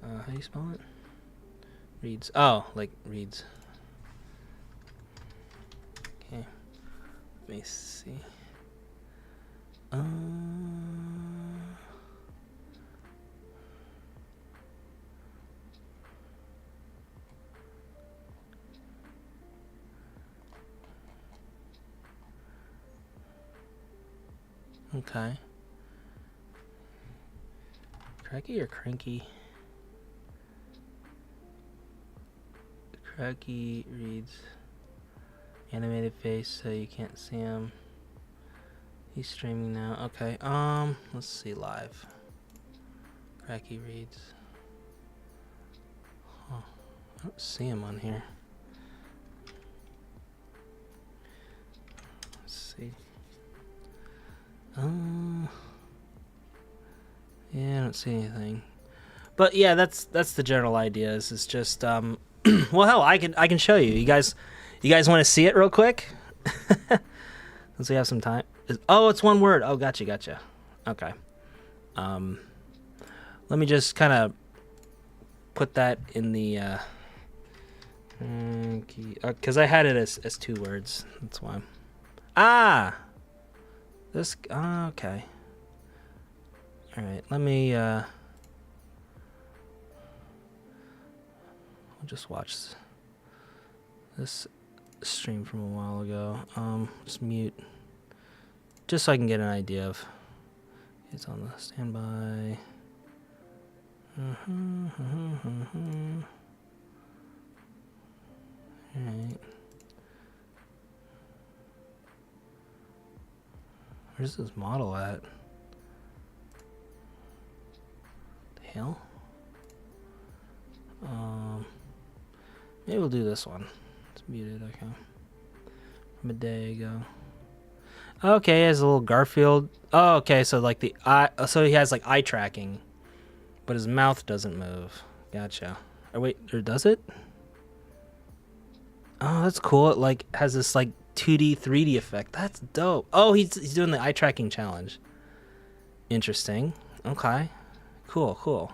How do you spell it? Reads. Oh, like reads. Okay. Let me see. Okay. Cracky or cranky? Cracky reads animated face so you can't see him. He's streaming now. Okay. Let's see live. Cracky reads. Huh. I don't see him on here. Let's see. Yeah, I don't see anything. But yeah, that's the general idea. It's just well, hell, I can show you. You guys want to see it real quick? Since we have some time. Oh, it's one word. Oh, gotcha. Okay. Let me just kind of put that in the because I had it as 2 words. That's why. This. Okay. All right. Let me. I'll just watch this stream from a while ago. Just mute. Just so I can get an idea of. It's on the standby. Alright. Where's this model at? The hell? Maybe we'll do this one. It's muted, okay. From a day ago. Okay, he has a little Garfield. Oh, okay, so like the eye, so he has like eye tracking, but his mouth doesn't move. Gotcha. Or wait, or does it? Oh, that's cool. It like has this like 2D, 3D effect. That's dope. Oh, he's doing the eye tracking challenge. Interesting. Okay. Cool.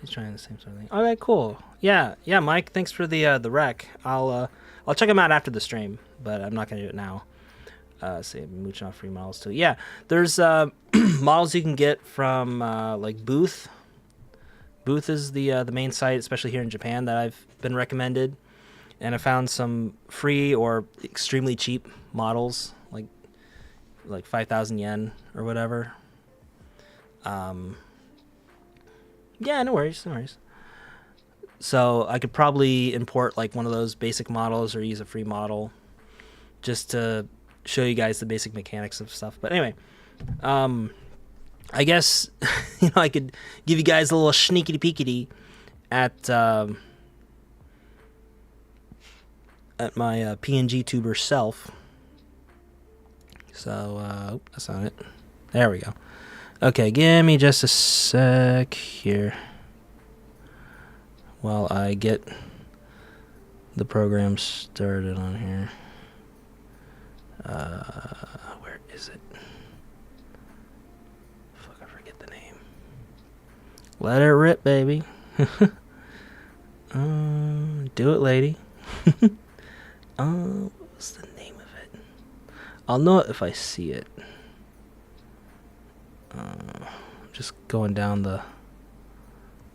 He's trying the same sort of thing. All right, cool. Yeah, Mike. Thanks for the rec. I'll check him out after the stream, but I'm not gonna do it now. See, I'm mooching off free models too. Yeah, there's models you can get from like Booth. Booth is the main site, especially here in Japan, that I've been recommended, and I found some free or extremely cheap models, like 5,000 yen or whatever. Yeah, no worries. So I could probably import like one of those basic models or use a free model just to show you guys the basic mechanics of stuff. But anyway, I guess I could give you guys a little sneaky peekity at my PNG tuber self. So that's not it. There we go. Okay, give me just a sec here while I get the program started on here. Where is it? Fuck, I forget the name. Let it rip, baby. Do it, lady. What's the name of it? I'll know it if I see it. Just going down the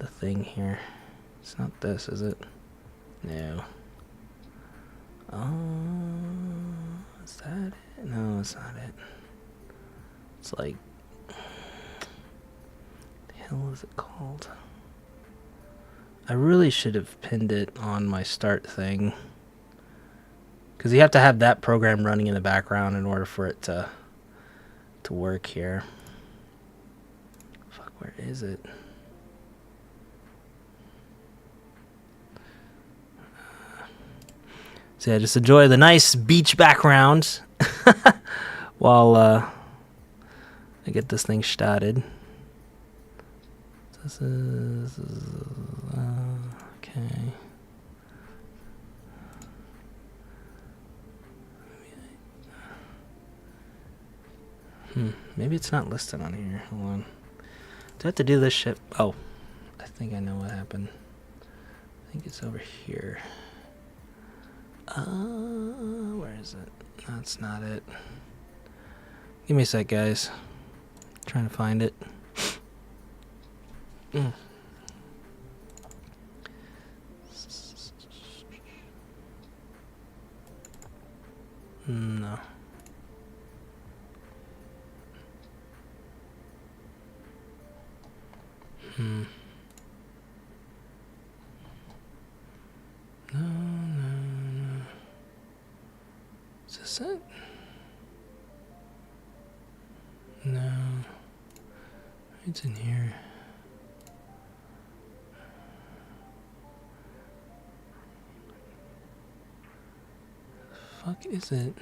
thing here. It's not this, is it? No. Is that it? No, it's not it. It's like, what the hell is it called? I really should have pinned it on my start thing, because you have to have that program running in the background in order for it to work here. Fuck, where is it? So yeah, just enjoy the nice beach background while I get this thing started. This is okay. Maybe it's not listed on here. Hold on. Do I have to do this shit? Oh, I think I know what happened. I think it's over here. Where is it? That's not it. Give me a sec, guys. Trying to find it. No. No. Is this it? No. It's in here. The fuck is it?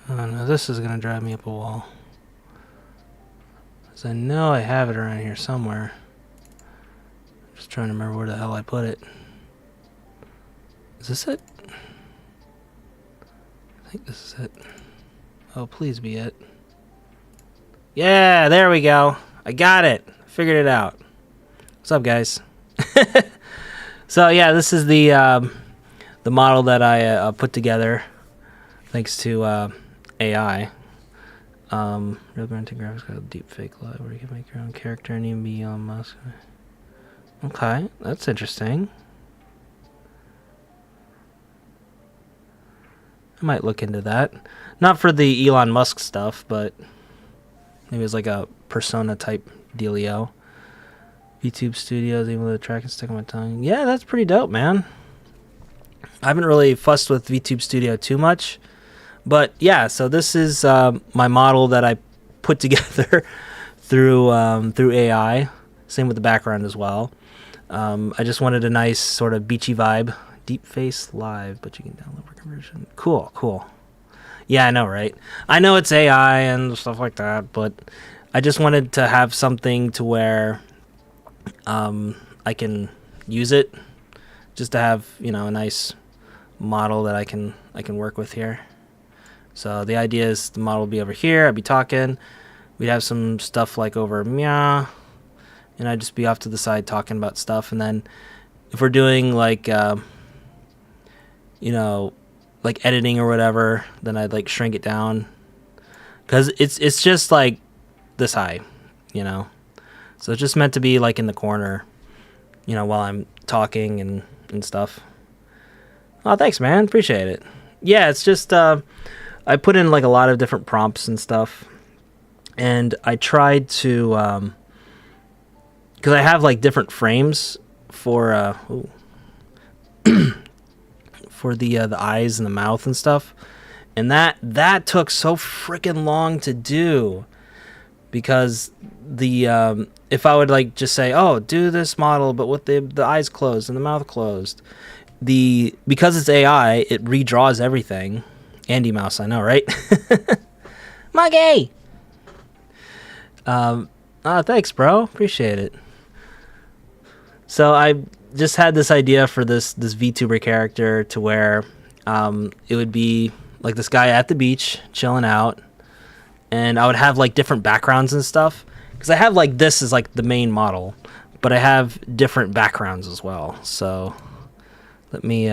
Oh no, this is gonna drive me up a wall. Cause I know I have it around here somewhere. I'm just trying to remember where the hell I put it. Is this it? I think this is it. Oh, please be it. Yeah, there we go. I got it. Figured it out. What's up, guys? So yeah, this is the model that I put together thanks to AI. Real granted graphics got a deep fake live where you can make your own character and even be Elon Musk. Okay, that's interesting. I might look into that. Not for the Elon Musk stuff, but maybe it's like a persona type dealio. VTube Studios, even with a track and stick on my tongue. Yeah, that's pretty dope, man. I haven't really fussed with VTube Studio too much. But yeah, so this is my model that I put together through AI. Same with the background as well. I just wanted a nice sort of beachy vibe. Deep Face Live, but you can download for conversion. Cool. Yeah, I know, right? I know it's AI and stuff like that, but I just wanted to have something to where I can use it, just to have, you know, a nice model that I can work with here. So the idea is the model will be over here. I'd be talking. We'd have some stuff like over meow, and I'd just be off to the side talking about stuff. And then if we're doing like you know, like editing or whatever, then I'd like shrink it down, because it's just like this high, you know. So it's just meant to be like in the corner, you know, while I'm talking and stuff. Oh, thanks, man. Appreciate it. Yeah, it's just I put in like a lot of different prompts and stuff, and I tried to because I have like different frames for for the eyes and the mouth and stuff, and that took so freaking long to do, because the if I would like just say, oh, do this model but with the eyes closed and the mouth closed, because it's AI, it redraws everything. Andy Mouse, I know, right? Monkey. Thanks, bro. Appreciate it. So I just had this idea for this VTuber character to where it would be like this guy at the beach chilling out, and I would have like different backgrounds and stuff, because I have like this is like the main model, but I have different backgrounds as well. So let me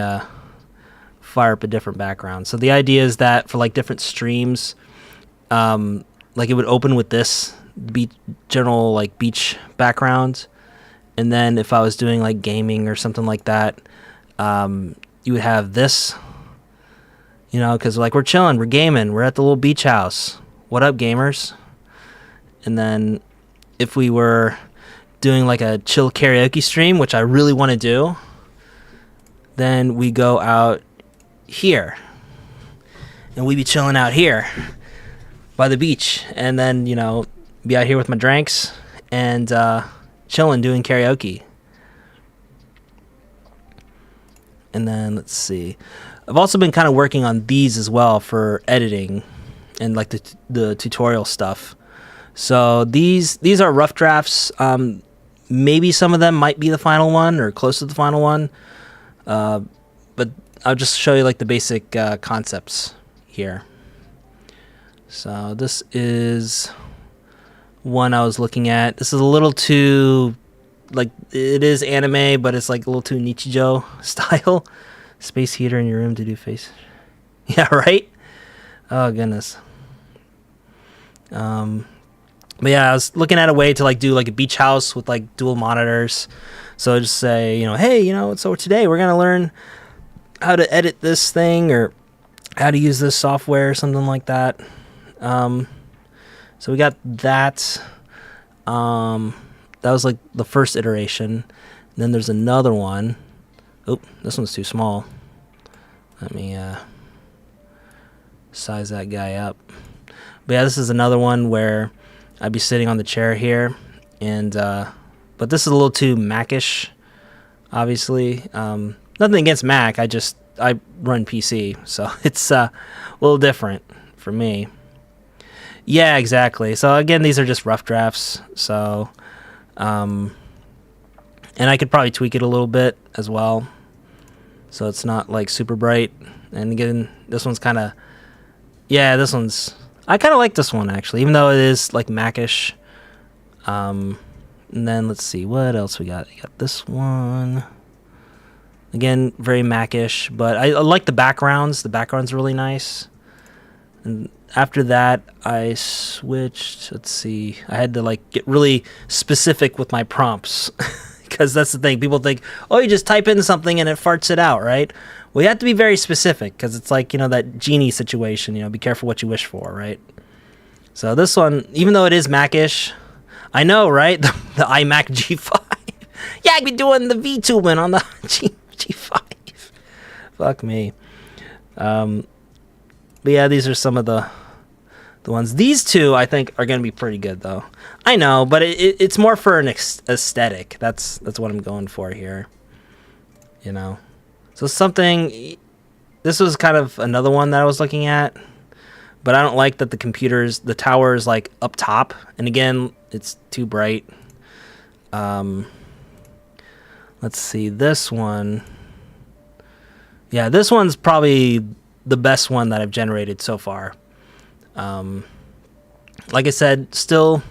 fire up a different background. So the idea is that for like different streams, like it would open with this general like beach background. And then if I was doing like gaming or something like that, you would have this, you know, because like we're chilling, we're gaming, we're at the little beach house. What up, gamers? And then if we were doing like a chill karaoke stream, which I really want to do, then we go out here. And we be chilling out here by the beach. And then, you know, be out here with my drinks and chilling, doing karaoke. And then let's see. I've also been kind of working on these as well for editing and like the tutorial stuff. So these are rough drafts. Maybe some of them might be the final one or close to the final one. But I'll just show you like the basic concepts here. So this is one I was looking at. This is a little too, like, it is anime, but it's like a little too Nichijou style. Space heater in your room to do face. Yeah, right? Oh, goodness. But yeah, I was looking at a way to like do like a beach house with like dual monitors. So I just say, hey, so today we're going to learn how to edit this thing or how to use this software or something like that. So we got that. That was like the first iteration. And then there's another one. Oh, this one's too small. Let me size that guy up. But yeah, this is another one where I'd be sitting on the chair here, and but this is a little too Mac-ish, obviously. Nothing against Mac. I run PC, so it's a little different for me. Yeah, exactly. So again, these are just rough drafts. So, and I could probably tweak it a little bit as well, so it's not like super bright. And again, this one's kind of, yeah, I kind of like this one actually, even though it is like Mac-ish. And then let's see what else we got. We got this one. Again, very Mac-ish, but I like the backgrounds. The background's really nice. And after that, I switched. Let's see. I had to like get really specific with my prompts because that's the thing. People think, oh, you just type in something and it farts it out, right? Well, you have to be very specific because it's like, that genie situation, be careful what you wish for, right? So this one, even though it is Mac-ish, I know, right? The iMac G5. Yeah, I'd be doing the VTubing on the G5. Fuck me. But yeah, these are some of the ones. These two, I think, are going to be pretty good, though. I know, but it's more for an aesthetic. That's what I'm going for here. So something. This was kind of another one that I was looking at, but I don't like that the tower is like up top, and again, it's too bright. Let's see this one. Yeah, this one's probably the best one that I've generated so far. Like I said, still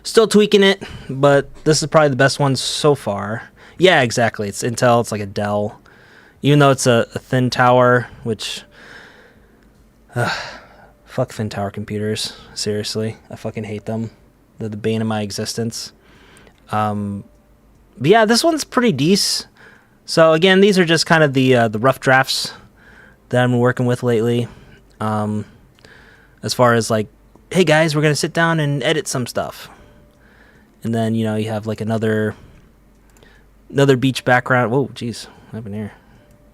tweaking it, but this is probably the best one so far. Yeah, exactly. It's Intel. It's like a Dell, even though it's a thin tower, which fuck thin tower computers. Seriously, I fucking hate them. They're the bane of my existence. But yeah, this one's pretty decent. So again, these are just kind of the rough drafts that I'm working with lately. As far as like, hey guys, we're gonna sit down and edit some stuff, and then you have like another beach background. Whoa, jeez, what happened here?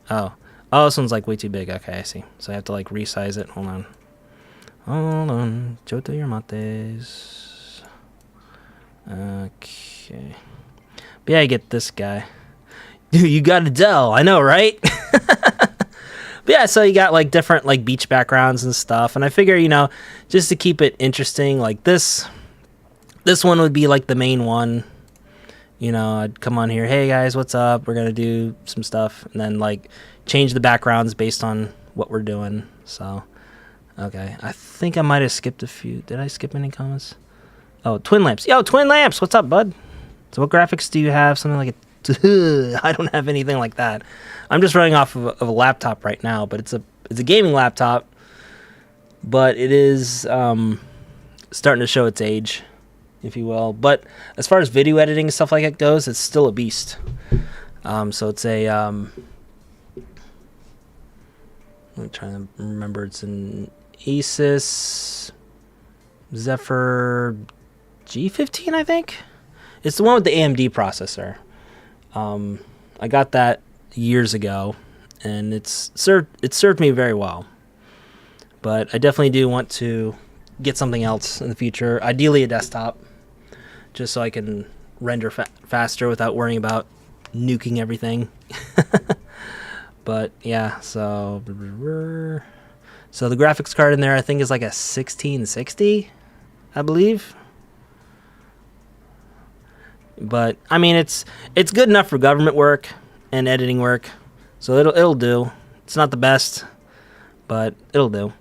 Oh, this one's like way too big. Okay, I see. So I have to like resize it. Hold on. Choto your mates. Okay. But yeah, I get this guy. Dude, you got a Dell. I know, right? But yeah, so you got like different like beach backgrounds and stuff, and I figure just to keep it interesting, like this one would be like the main one. I'd come on here, hey guys, what's up? We're gonna do some stuff, and then like change the backgrounds based on what we're doing. So, okay, I think I might have skipped a few. Did I skip any comments? Oh, Twin Lamps. Yo, Twin Lamps, what's up, bud? So what graphics do you have? Something like I don't have anything like that. I'm just running off of a laptop right now, but it's a gaming laptop, but it is starting to show its age, if you will. But as far as video editing and stuff like that goes, it's still a beast. So it's a I'm trying to remember. It's an Asus Zephyr G15, I think. It's the one with the AMD processor. I got that years ago, and it served me very well. But I definitely do want to get something else in the future, ideally a desktop, just so I can render faster without worrying about nuking everything. But yeah, so the graphics card in there I think is like a 1660, I believe. But I mean, it's good enough for government work and editing work, so it'll do. It's not the best, but it'll do.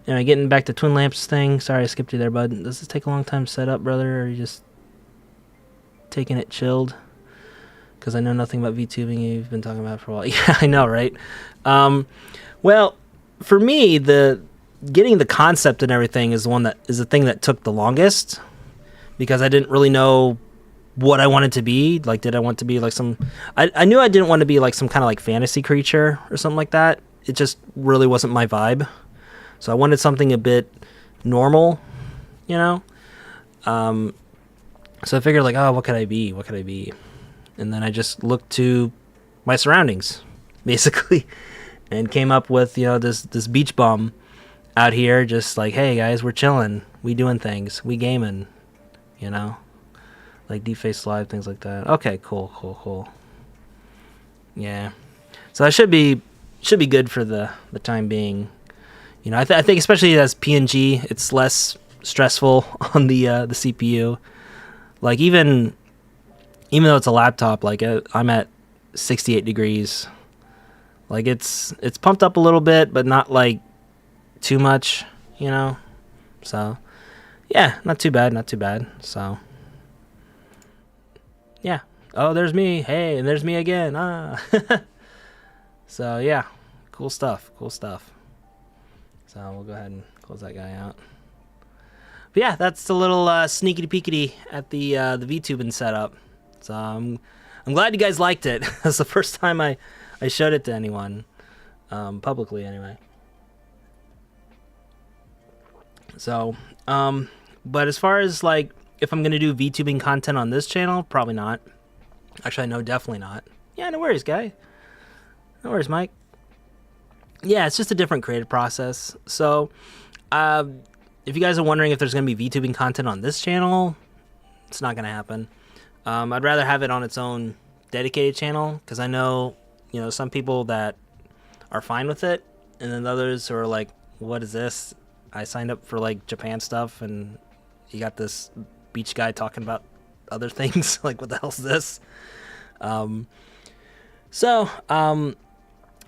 Anyway, getting back to twin lamps thing. Sorry I skipped you there, bud. Does this take a long time to set up, brother, or are you just taking it chilled? Because I know nothing about VTubing. You've been talking about it for a while. Yeah, I know, right? Well, for me, getting the concept and everything is the thing that took the longest, because I didn't really know what I wanted to be. Like, did I want to be like some... I knew I didn't want to be like some kind of like fantasy creature or something like that. It just really wasn't my vibe. So I wanted something a bit normal, you know? So I figured like, oh, what could I be? What could I be? And then I just looked to my surroundings, basically, and came up with, you know, this beach bum out here, just like, hey guys, we're chilling, we doing things, we gaming, you know, like Deface Live, things like that. Okay, cool. Yeah, so that should be good for the time being. You know, I think especially as PNG, it's less stressful on the CPU. Like even though it's a laptop, like I'm at 68 degrees. Like it's pumped up a little bit, but not like too much, you know. So yeah, not too bad. So yeah. Oh, there's me. Hey, and there's me again. Ah. So yeah, cool stuff. So we'll go ahead and close that guy out. But yeah, that's a little sneaky peekity at the VTubing setup. So I'm glad you guys liked it. That's the first time I showed it to anyone, publicly anyway. So, but as far as like if I'm gonna do VTubing content on this channel, probably not. Actually, no, definitely not. Yeah, no worries, guy. No worries, Mike. Yeah, it's just a different creative process. So, if you guys are wondering if there's going to be VTubing content on this channel, it's not going to happen. I'd rather have it on its own dedicated channel, because I know, you know, some people that are fine with it, and then others who are like, what is this? I signed up for like Japan stuff, and you got this beach guy talking about other things. Like, what the hell's this?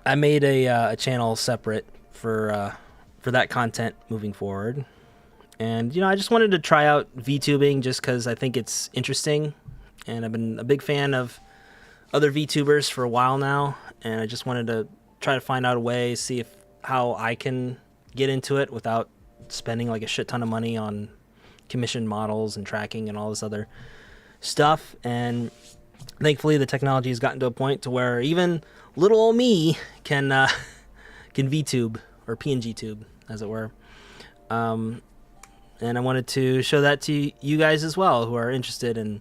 I made a channel separate for that content moving forward. And, you know, I just wanted to try out VTubing just because I think it's interesting. And I've been a big fan of other VTubers for a while now. And I just wanted to try to find out a way, see how I can get into it without spending like a shit ton of money on commissioned models and tracking and all this other stuff. And thankfully the technology has gotten to a point to where even little old me can VTube, or PNG tube, as it were. And I wanted to show that to you guys as well, who are interested in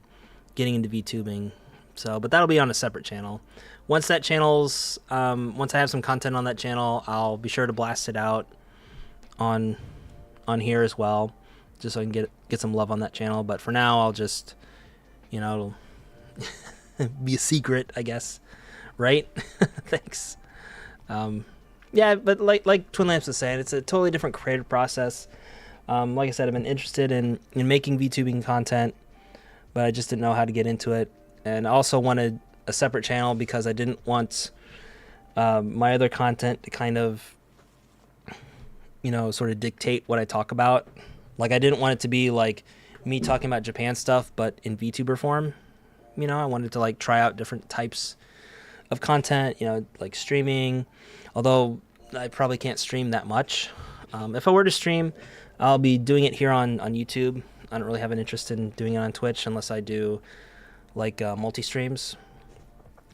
getting into VTubing. So, but that'll be on a separate channel. Once that channel's, once I have some content on that channel, I'll be sure to blast it out on here as well, just so I can get some love on that channel. But for now, I'll just, you know, it'll be a secret, I guess. Right? Thanks. Yeah, but like Twin Lamps was saying, it's a totally different creative process. Like I said, I've been interested in making VTubing content, but I just didn't know how to get into it. And I also wanted a separate channel because I didn't want my other content to kind of, you know, sort of dictate what I talk about. Like, I didn't want it to be like me talking about Japan stuff, but in VTuber form. You know, I wanted to like try out different types of content, you know, like streaming, although I probably can't stream that much. If I were to stream, I'll be doing it here on YouTube. I don't really have an interest in doing it on Twitch unless I do like multi-streams.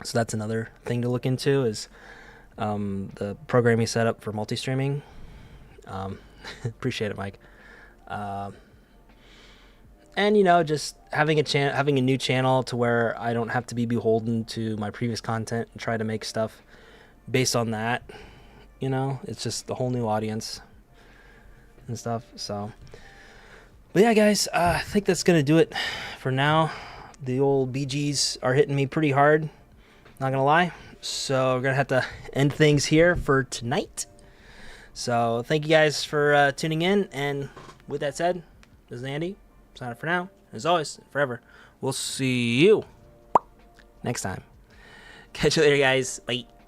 So that's another thing to look into, is the programming setup for multi-streaming. Appreciate it, Mike. And, you know, just having a new channel to where I don't have to be beholden to my previous content and try to make stuff based on that. You know, it's just a whole new audience and stuff. So, but yeah, guys, I think that's gonna do it for now. The old BGs are hitting me pretty hard, not gonna lie. So we're gonna have to end things here for tonight. So thank you guys for tuning in. And with that said, this is Andy. Sign up for now. As always, forever. We'll see you next time. Catch you later, guys. Bye.